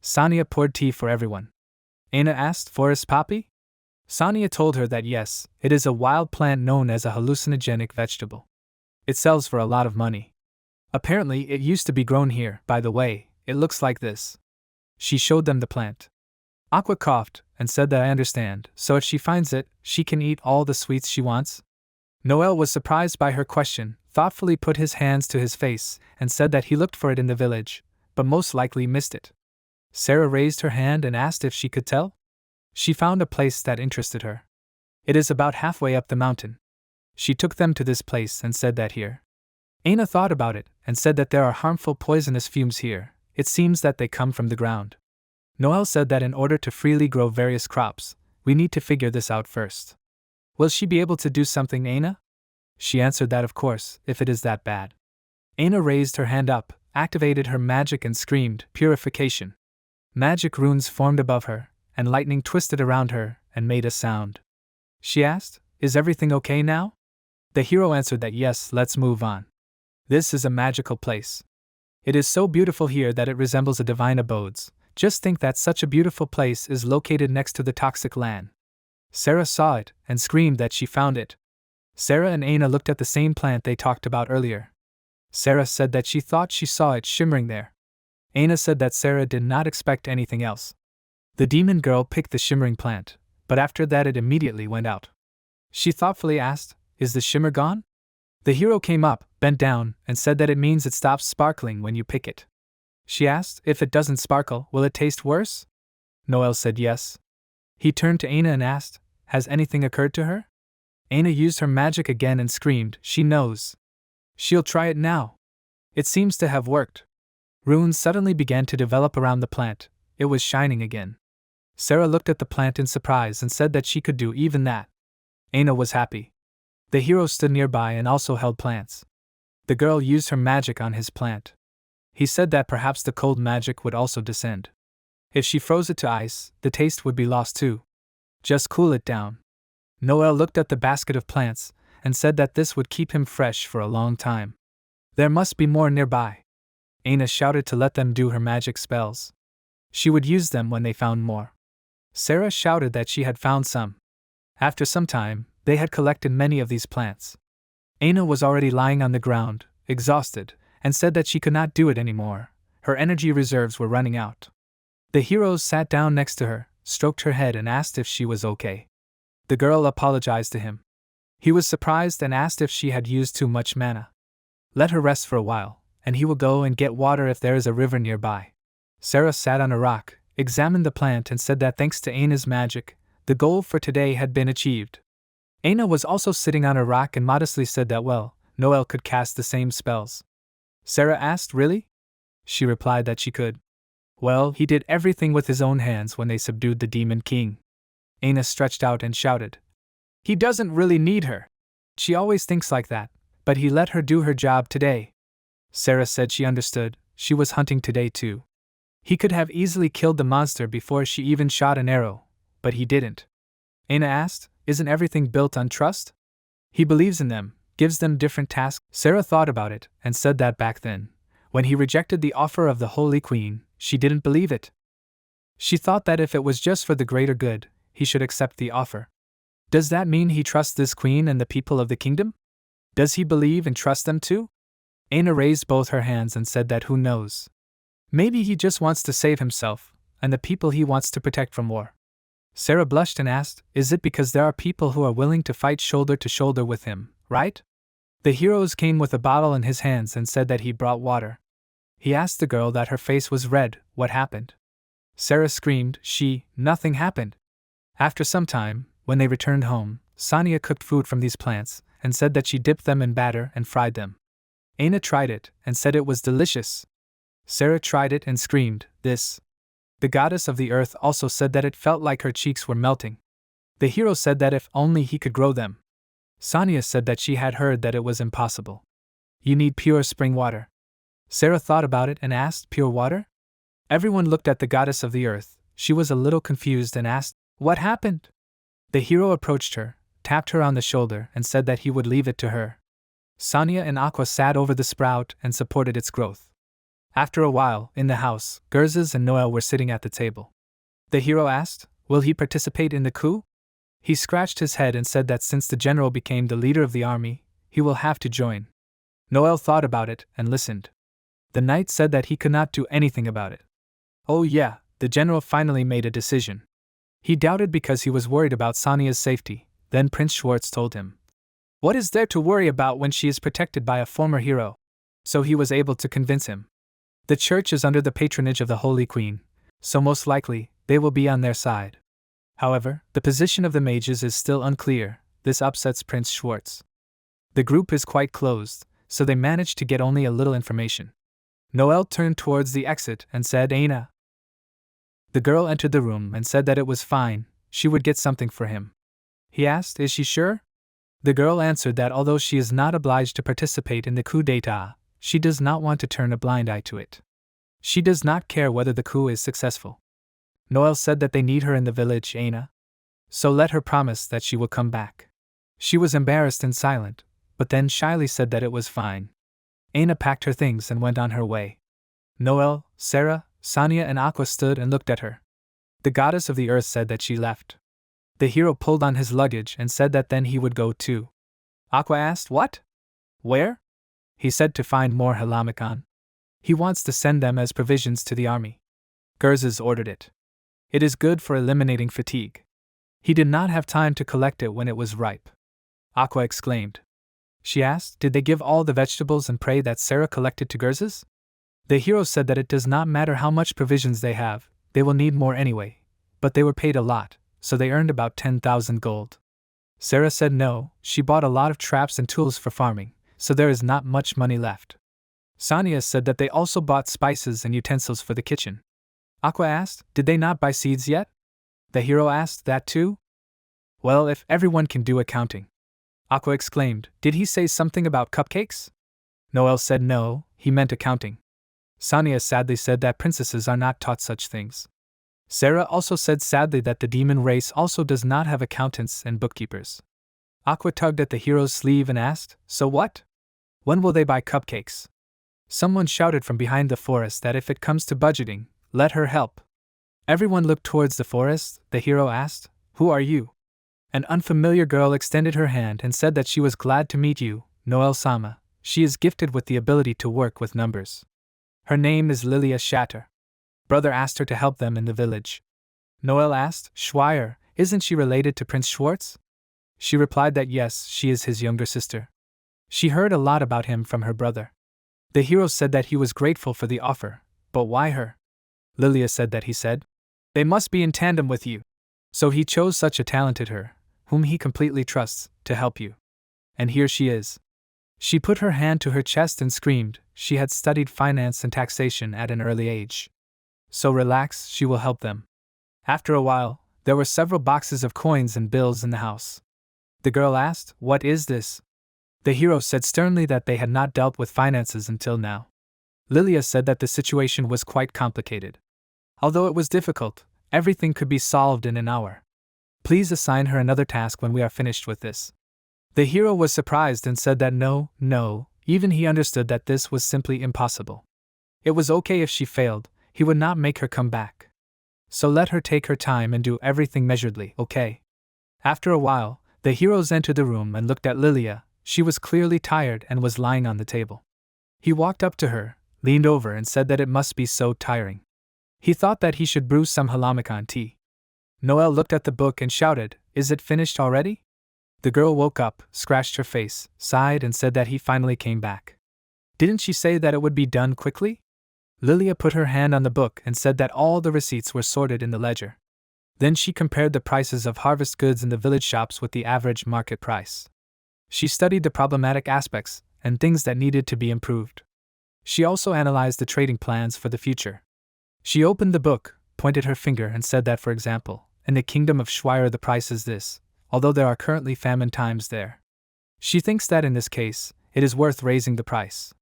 Sonia poured tea for everyone. Aina asked, "Forest poppy?" Sonia told her that yes, it is a wild plant known as a hallucinogenic vegetable. It sells for a lot of money. Apparently, it used to be grown here. By the way, it looks like this. She showed them the plant. Aqua coughed and said that I understand, so if she finds it, she can eat all the sweets she wants? Noel was surprised by her question, thoughtfully put his hands to his face, and said that he looked for it in the village, but most likely missed it. Sarah raised her hand and asked if she could tell. She found a place that interested her. It is about halfway up the mountain. She took them to this place and said that here. Aina thought about it and said that there are harmful poisonous fumes here. It seems that they come from the ground. Noel said that in order to freely grow various crops, we need to figure this out first. Will she be able to do something, Aina? She answered that of course, if it is that bad. Aina raised her hand up, activated her magic and screamed, "Purification." Magic runes formed above her, and lightning twisted around her and made a sound. She asked, "Is everything okay now?" The hero answered that yes, let's move on. This is a magical place. It is so beautiful here that it resembles a divine abodes. Just think that such a beautiful place is located next to the toxic land. Sarah saw it and screamed that she found it. Sarah and Aina looked at the same plant they talked about earlier. Sarah said that she thought she saw it shimmering there. Aina said that Sarah did not expect anything else. The demon girl picked the shimmering plant, but after that it immediately went out. She thoughtfully asked, "Is the shimmer gone?" The hero came up, bent down, and said that it means it stops sparkling when you pick it. She asked, "If it doesn't sparkle, will it taste worse?" Noel said yes. He turned to Aina and asked, "Has anything occurred to her?" Aina used her magic again and screamed, "She knows. She'll try it now." It seems to have worked. Runes suddenly began to develop around the plant. It was shining again. Sarah looked at the plant in surprise and said that she could do even that. Aina was happy. The hero stood nearby and also held plants. The girl used her magic on his plant. He said that perhaps the cold magic would also descend. If she froze it to ice, the taste would be lost too. Just cool it down. Noel looked at the basket of plants and said that this would keep him fresh for a long time. There must be more nearby. Aina shouted to let them do her magic spells. She would use them when they found more. Sarah shouted that she had found some. After some time, they had collected many of these plants. Aina was already lying on the ground, exhausted, and said that she could not do it anymore. Her energy reserves were running out. The heroes sat down next to her, stroked her head and asked if she was okay. The girl apologized to him. He was surprised and asked if she had used too much mana. Let her rest for a while, and he will go and get water if there is a river nearby. Sarah sat on a rock, examined the plant and said that thanks to Aina's magic, the goal for today had been achieved. Aina was also sitting on a rock and modestly said that Noel could cast the same spells. Sarah asked, "Really?" She replied that she could. Well, he did everything with his own hands when they subdued the demon king. Aina stretched out and shouted, "He doesn't really need her. She always thinks like that, but he let her do her job today." Sarah said she understood, she was hunting today too. He could have easily killed the monster before she even shot an arrow, but he didn't. Aina asked, "Isn't everything built on trust?" He believes in them, gives them different tasks. Sarah thought about it and said that back then, when he rejected the offer of the Holy Queen, she didn't believe it. She thought that if it was just for the greater good, he should accept the offer. Does that mean he trusts this queen and the people of the kingdom? Does he believe and trust them too? Aina raised both her hands and said that who knows. Maybe he just wants to save himself, and the people he wants to protect from war. Sarah blushed and asked, "Is it because there are people who are willing to fight shoulder to shoulder with him, right?" The heroes came with a bottle in his hands and said that he brought water. He asked the girl that her face was red, what happened? Sarah screamed, "Nothing happened." After some time, when they returned home, Sonia cooked food from these plants, and said that she dipped them in batter and fried them. Aina tried it, and said it was delicious. Sarah tried it and screamed, "This." The goddess of the earth also said that it felt like her cheeks were melting. The hero said that if only he could grow them. Sonia said that she had heard that it was impossible. You need pure spring water. Sarah thought about it and asked, "Pure water?" Everyone looked at the goddess of the earth. She was a little confused and asked, "What happened?" The hero approached her, tapped her on the shoulder and said that he would leave it to her. Sonia and Aqua sat over the sprout and supported its growth. After a while, in the house, Gerzes and Noel were sitting at the table. The hero asked, "Will he participate in the coup?" He scratched his head and said that since the general became the leader of the army, he will have to join. Noel thought about it and listened. The knight said that he could not do anything about it. Oh yeah, the general finally made a decision. He doubted because he was worried about Sonia's safety. Then Prince Schwartz told him, "What is there to worry about when she is protected by a former hero?" So he was able to convince him. The church is under the patronage of the Holy Queen, so most likely, they will be on their side. However, the position of the mages is still unclear. This upsets Prince Schwartz. The group is quite closed, so they managed to get only a little information. Noel turned towards the exit and said, "Aina." The girl entered the room and said that it was fine, she would get something for him. He asked, "Is she sure?" The girl answered that although she is not obliged to participate in the coup d'état, she does not want to turn a blind eye to it. She does not care whether the coup is successful. Noel said that they need her in the village, Aina. So let her promise that she will come back. She was embarrassed and silent, but then shyly said that it was fine. Aina packed her things and went on her way. Noel, Sarah, Sonia and Aqua stood and looked at her. The goddess of the earth said that she left. The hero pulled on his luggage and said that then he would go too. Aqua asked, "What? Where?" He said to find more Halamikon. He wants to send them as provisions to the army. Gerzes ordered it. It is good for eliminating fatigue. He did not have time to collect it when it was ripe. Aqua exclaimed. She asked, "Did they give all the vegetables and prey that Sarah collected to Gerzes?" The hero said that it does not matter how much provisions they have, they will need more anyway. But they were paid a lot, so they earned about 10,000 gold. Sarah said no, she bought a lot of traps and tools for farming, so there is not much money left. Sonia said that they also bought spices and utensils for the kitchen. Aqua asked, "Did they not buy seeds yet?" The hero asked that too. Well, if everyone can do accounting. Aqua exclaimed, "Did he say something about cupcakes?" Noel said no, he meant accounting. Sonia sadly said that princesses are not taught such things. Sarah also said sadly that the demon race also does not have accountants and bookkeepers. Aqua tugged at the hero's sleeve and asked, "So what? When will they buy cupcakes?" Someone shouted from behind the forest that if it comes to budgeting, let her help. Everyone looked towards the forest. The hero asked, "Who are you?" An unfamiliar girl extended her hand and said that she was glad to meet you, Noel-sama. She is gifted with the ability to work with numbers. Her name is Lilia Shatter. Brother asked her to help them in the village. Noel asked, "Schweier, isn't she related to Prince Schwartz?" She replied that yes, she is his younger sister. She heard a lot about him from her brother. The hero said that he was grateful for the offer, but why her? Lilia said that he said, "They must be in tandem with you." So he chose such a talented her, whom he completely trusts, to help you. And here she is. She put her hand to her chest and screamed. She had studied finance and taxation at an early age. So relax, she will help them. After a while, there were several boxes of coins and bills in the house. The girl asked, "What is this?" The hero said sternly that they had not dealt with finances until now. Lilia said that the situation was quite complicated. Although it was difficult, everything could be solved in an hour. Please assign her another task when we are finished with this. The hero was surprised and said that no, even he understood that this was simply impossible. It was okay if she failed, he would not make her come back. So let her take her time and do everything measuredly, okay? After a while, the heroes entered the room and looked at Lilia. She was clearly tired and was lying on the table. He walked up to her, leaned over and said that it must be so tiring. He thought that he should brew some Halamikon tea. Noel looked at the book and shouted, "Is it finished already?" The girl woke up, scratched her face, sighed and said that he finally came back. Didn't she say that it would be done quickly? Lilia put her hand on the book and said that all the receipts were sorted in the ledger. Then she compared the prices of harvest goods in the village shops with the average market price. She studied the problematic aspects and things that needed to be improved. She also analyzed the trading plans for the future. She opened the book, pointed her finger and said that, for example, in the kingdom of Schweier the price is this, although there are currently famine times there. She thinks that in this case, it is worth raising the price.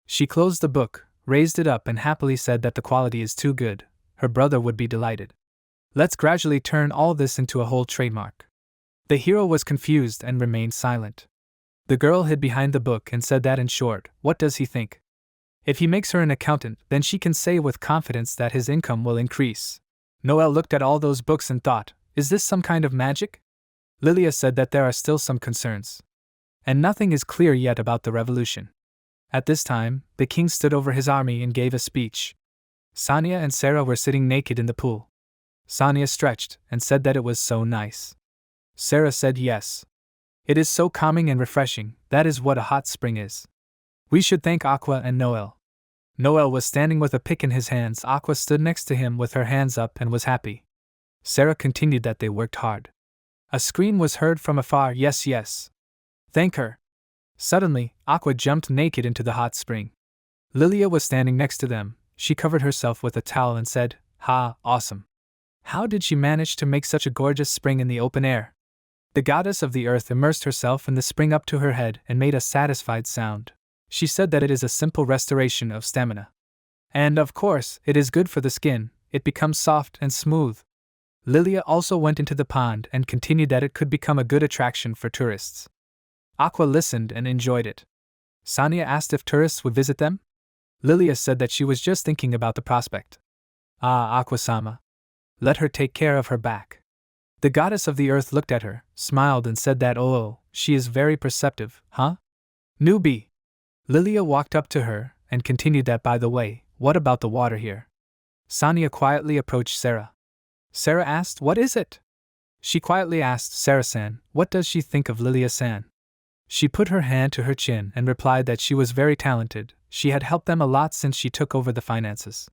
She closed the book, raised it up and happily said that the quality is too good, her brother would be delighted. Let's gradually turn all this into a whole trademark. The hero was confused and remained silent. The girl hid behind the book and said that in short, what does he think? If he makes her an accountant, then she can say with confidence that his income will increase. Noel looked at all those books and thought, is this some kind of magic? Lilia said that there are still some concerns. And nothing is clear yet about the revolution. At this time, the king stood over his army and gave a speech. Sonia and Sarah were sitting naked in the pool. Sonia stretched and said that it was so nice. Sarah said yes. It is so calming and refreshing, that is what a hot spring is. We should thank Aqua and Noel. Noel was standing with a pick in his hands. Aqua stood next to him with her hands up and was happy. Sarah continued that they worked hard. A scream was heard from afar, yes, yes. Thank her. Suddenly, Aqua jumped naked into the hot spring. Lilia was standing next to them. She covered herself with a towel and said, "Ha, awesome. How did she manage to make such a gorgeous spring in the open air?" The goddess of the earth immersed herself in the spring up to her head and made a satisfied sound. She said that it is a simple restoration of stamina. And of course, it is good for the skin, it becomes soft and smooth. Lilia also went into the pond and continued that it could become a good attraction for tourists. Aqua listened and enjoyed it. Sonia asked if tourists would visit them. Lilia said that she was just thinking about the prospect. Ah, Aqua-sama. Let her take care of her back. The goddess of the earth looked at her, smiled and said that oh, she is very perceptive, huh? Newbie. Lilia walked up to her and continued that by the way, what about the water here? Sonia quietly approached Sarah. Sarah asked, what is it? She quietly asked Sarah-san, what does she think of Lilia-san? She put her hand to her chin and replied that she was very talented, she had helped them a lot since she took over the finances.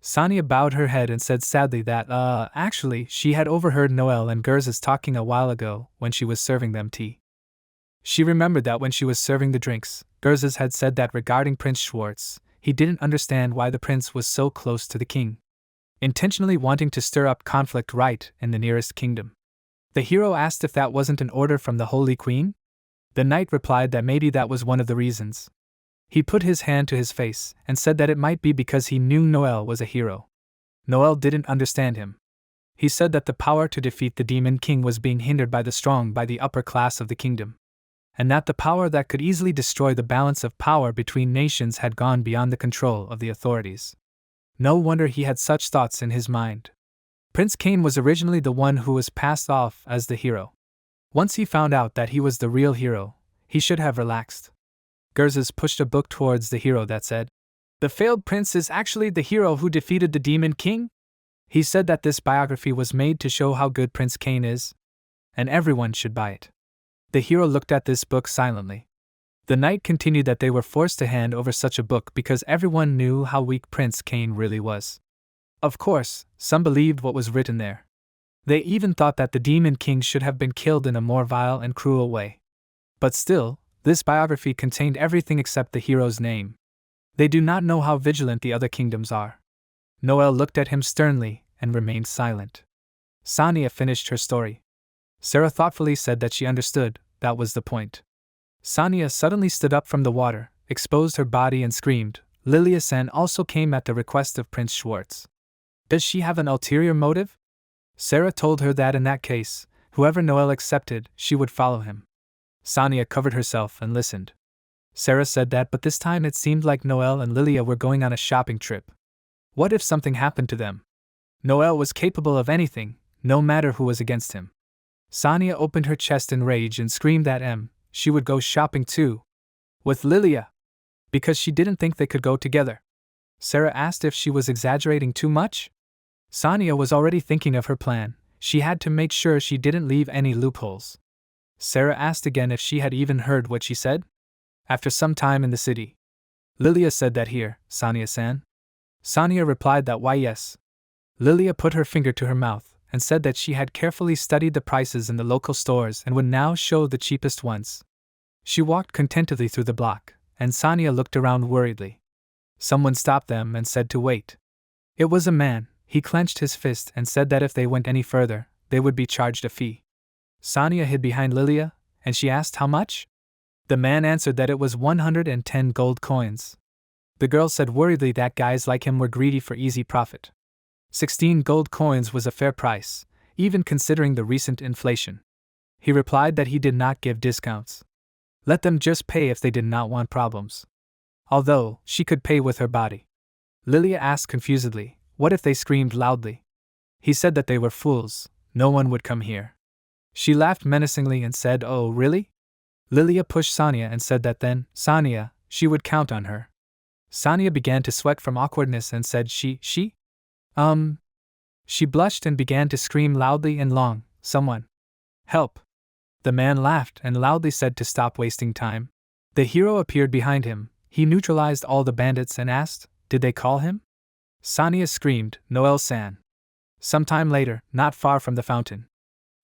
Sonia bowed her head and said sadly that, actually, she had overheard Noel and Gerzes talking a while ago when she was serving them tea. She remembered that when she was serving the drinks, Gerzes had said that regarding Prince Schwartz, he didn't understand why the prince was so close to the king, intentionally wanting to stir up conflict right in the nearest kingdom. The hero asked if that wasn't an order from the Holy Queen? The knight replied that maybe that was one of the reasons. He put his hand to his face and said that it might be because he knew Noel was a hero. Noel didn't understand him. He said that the power to defeat the demon king was being hindered by the strong by the upper class of the kingdom, and that the power that could easily destroy the balance of power between nations had gone beyond the control of the authorities. No wonder he had such thoughts in his mind. Prince Cain was originally the one who was passed off as the hero. Once he found out that he was the real hero, he should have relaxed. Gerzes pushed a book towards the hero that said, "The failed prince is actually the hero who defeated the demon king?" He said that this biography was made to show how good Prince Cain is, and everyone should buy it. The hero looked at this book silently. The knight continued that they were forced to hand over such a book because everyone knew how weak Prince Cain really was. Of course, some believed what was written there. They even thought that the demon king should have been killed in a more vile and cruel way. But still, this biography contained everything except the hero's name. They do not know how vigilant the other kingdoms are. Noel looked at him sternly and remained silent. Sonia finished her story. Sarah thoughtfully said that she understood, that was the point. Sonia suddenly stood up from the water, exposed her body and screamed. Lilia-san also came at the request of Prince Schwartz. Does she have an ulterior motive? Sarah told her that in that case, whoever Noel accepted, she would follow him. Sonia covered herself and listened. Sarah said that but this time it seemed like Noel and Lilia were going on a shopping trip. What if something happened to them? Noel was capable of anything, no matter who was against him. Sonia opened her chest in rage and screamed that she would go shopping too. With Lilia. Because she didn't think they could go together. Sarah asked if she was exaggerating too much. Sonia was already thinking of her plan, she had to make sure she didn't leave any loopholes. Sarah asked again if she had even heard what she said. After some time in the city. Lilia said that here, Sonia-san. Sonia replied that why yes. Lilia put her finger to her mouth and said that she had carefully studied the prices in the local stores and would now show the cheapest ones. She walked contentedly through the block, and Sonia looked around worriedly. Someone stopped them and said to wait. It was a man. He clenched his fist and said that if they went any further, they would be charged a fee. Sonia hid behind Lilia, and she asked how much? The man answered that it was 110 gold coins. The girl said worriedly that guys like him were greedy for easy profit. 16 gold coins was a fair price, even considering the recent inflation. He replied that he did not give discounts. Let them just pay if they did not want problems. Although, she could pay with her body. Lilia asked confusedly, what if they screamed loudly? He said that they were fools, no one would come here. She laughed menacingly and said, oh, really? Lilia pushed Sonia and said that then, Sonia, she would count on her. Sonia began to sweat from awkwardness and said she? She blushed and began to scream loudly and long, someone. Help. The man laughed and loudly said to stop wasting time. The hero appeared behind him, he neutralized all the bandits and asked, did they call him? Sonia screamed, Noel-san. Sometime later, not far from the fountain.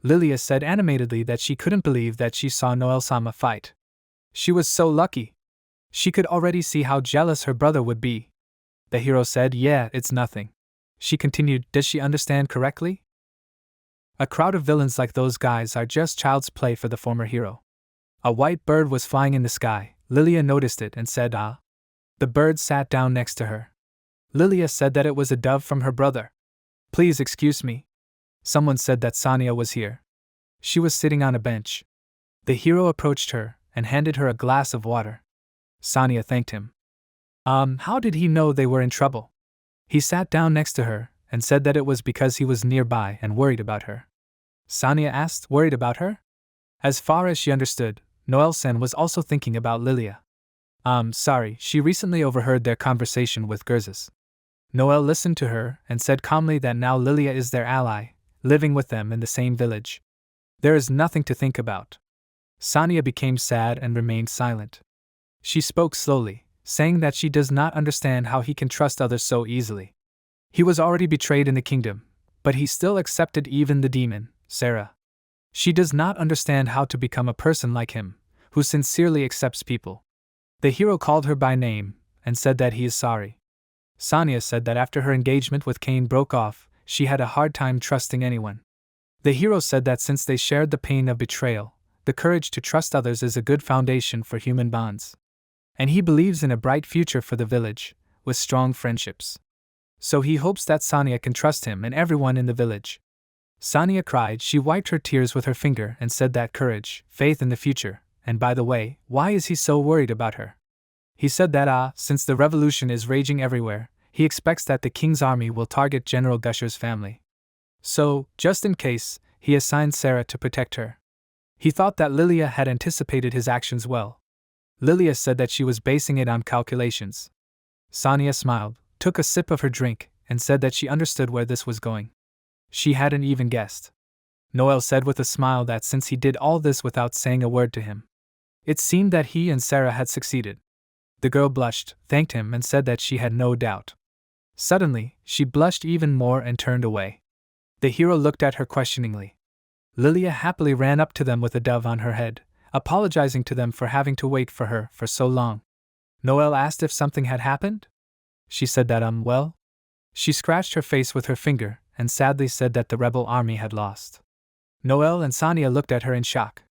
Lilia said animatedly that she couldn't believe that she saw Noel-sama fight. She was so lucky. She could already see how jealous her brother would be. The hero said, yeah, it's nothing. She continued, does she understand correctly? A crowd of villains like those guys are just child's play for the former hero. A white bird was flying in the sky. Lilia noticed it and said, ah. The bird sat down next to her. Lilia said that it was a dove from her brother. Please excuse me. Someone said that Sonia was here. She was sitting on a bench. The hero approached her and handed her a glass of water. Sonia thanked him. How did he know they were in trouble? He sat down next to her and said that it was because he was nearby and worried about her. Sonia asked, worried about her? As far as she understood, Noel-san was also thinking about Lilia. Sorry, she recently overheard their conversation with Gerzes. Noel listened to her and said calmly that now Lilia is their ally, living with them in the same village. There is nothing to think about. Sonia became sad and remained silent. She spoke slowly, saying that she does not understand how he can trust others so easily. He was already betrayed in the kingdom, but he still accepted even the demon, Sarah. She does not understand how to become a person like him, who sincerely accepts people. The hero called her by name and said that he is sorry. Sonia said that after her engagement with Cain broke off, she had a hard time trusting anyone. The hero said that since they shared the pain of betrayal, the courage to trust others is a good foundation for human bonds. And he believes in a bright future for the village, with strong friendships. So he hopes that Sonia can trust him and everyone in the village. Sonia cried. She wiped her tears with her finger and said that courage, faith in the future, and by the way, why is he so worried about her? He said that since the revolution is raging everywhere, he expects that the king's army will target General Gusher's family. So, just in case, he assigned Sarah to protect her. He thought that Lilia had anticipated his actions well. Lilia said that she was basing it on calculations. Sonia smiled, took a sip of her drink, and said that she understood where this was going. She hadn't even guessed. Noel said with a smile that since he did all this without saying a word to him, it seemed that he and Sarah had succeeded. The girl blushed, thanked him and said that she had no doubt. Suddenly, she blushed even more and turned away. The hero looked at her questioningly. Lilia happily ran up to them with a dove on her head, apologizing to them for having to wait for her for so long. Noel asked if something had happened. She said that well. She scratched her face with her finger and sadly said that the rebel army had lost. Noel and Sonia looked at her in shock.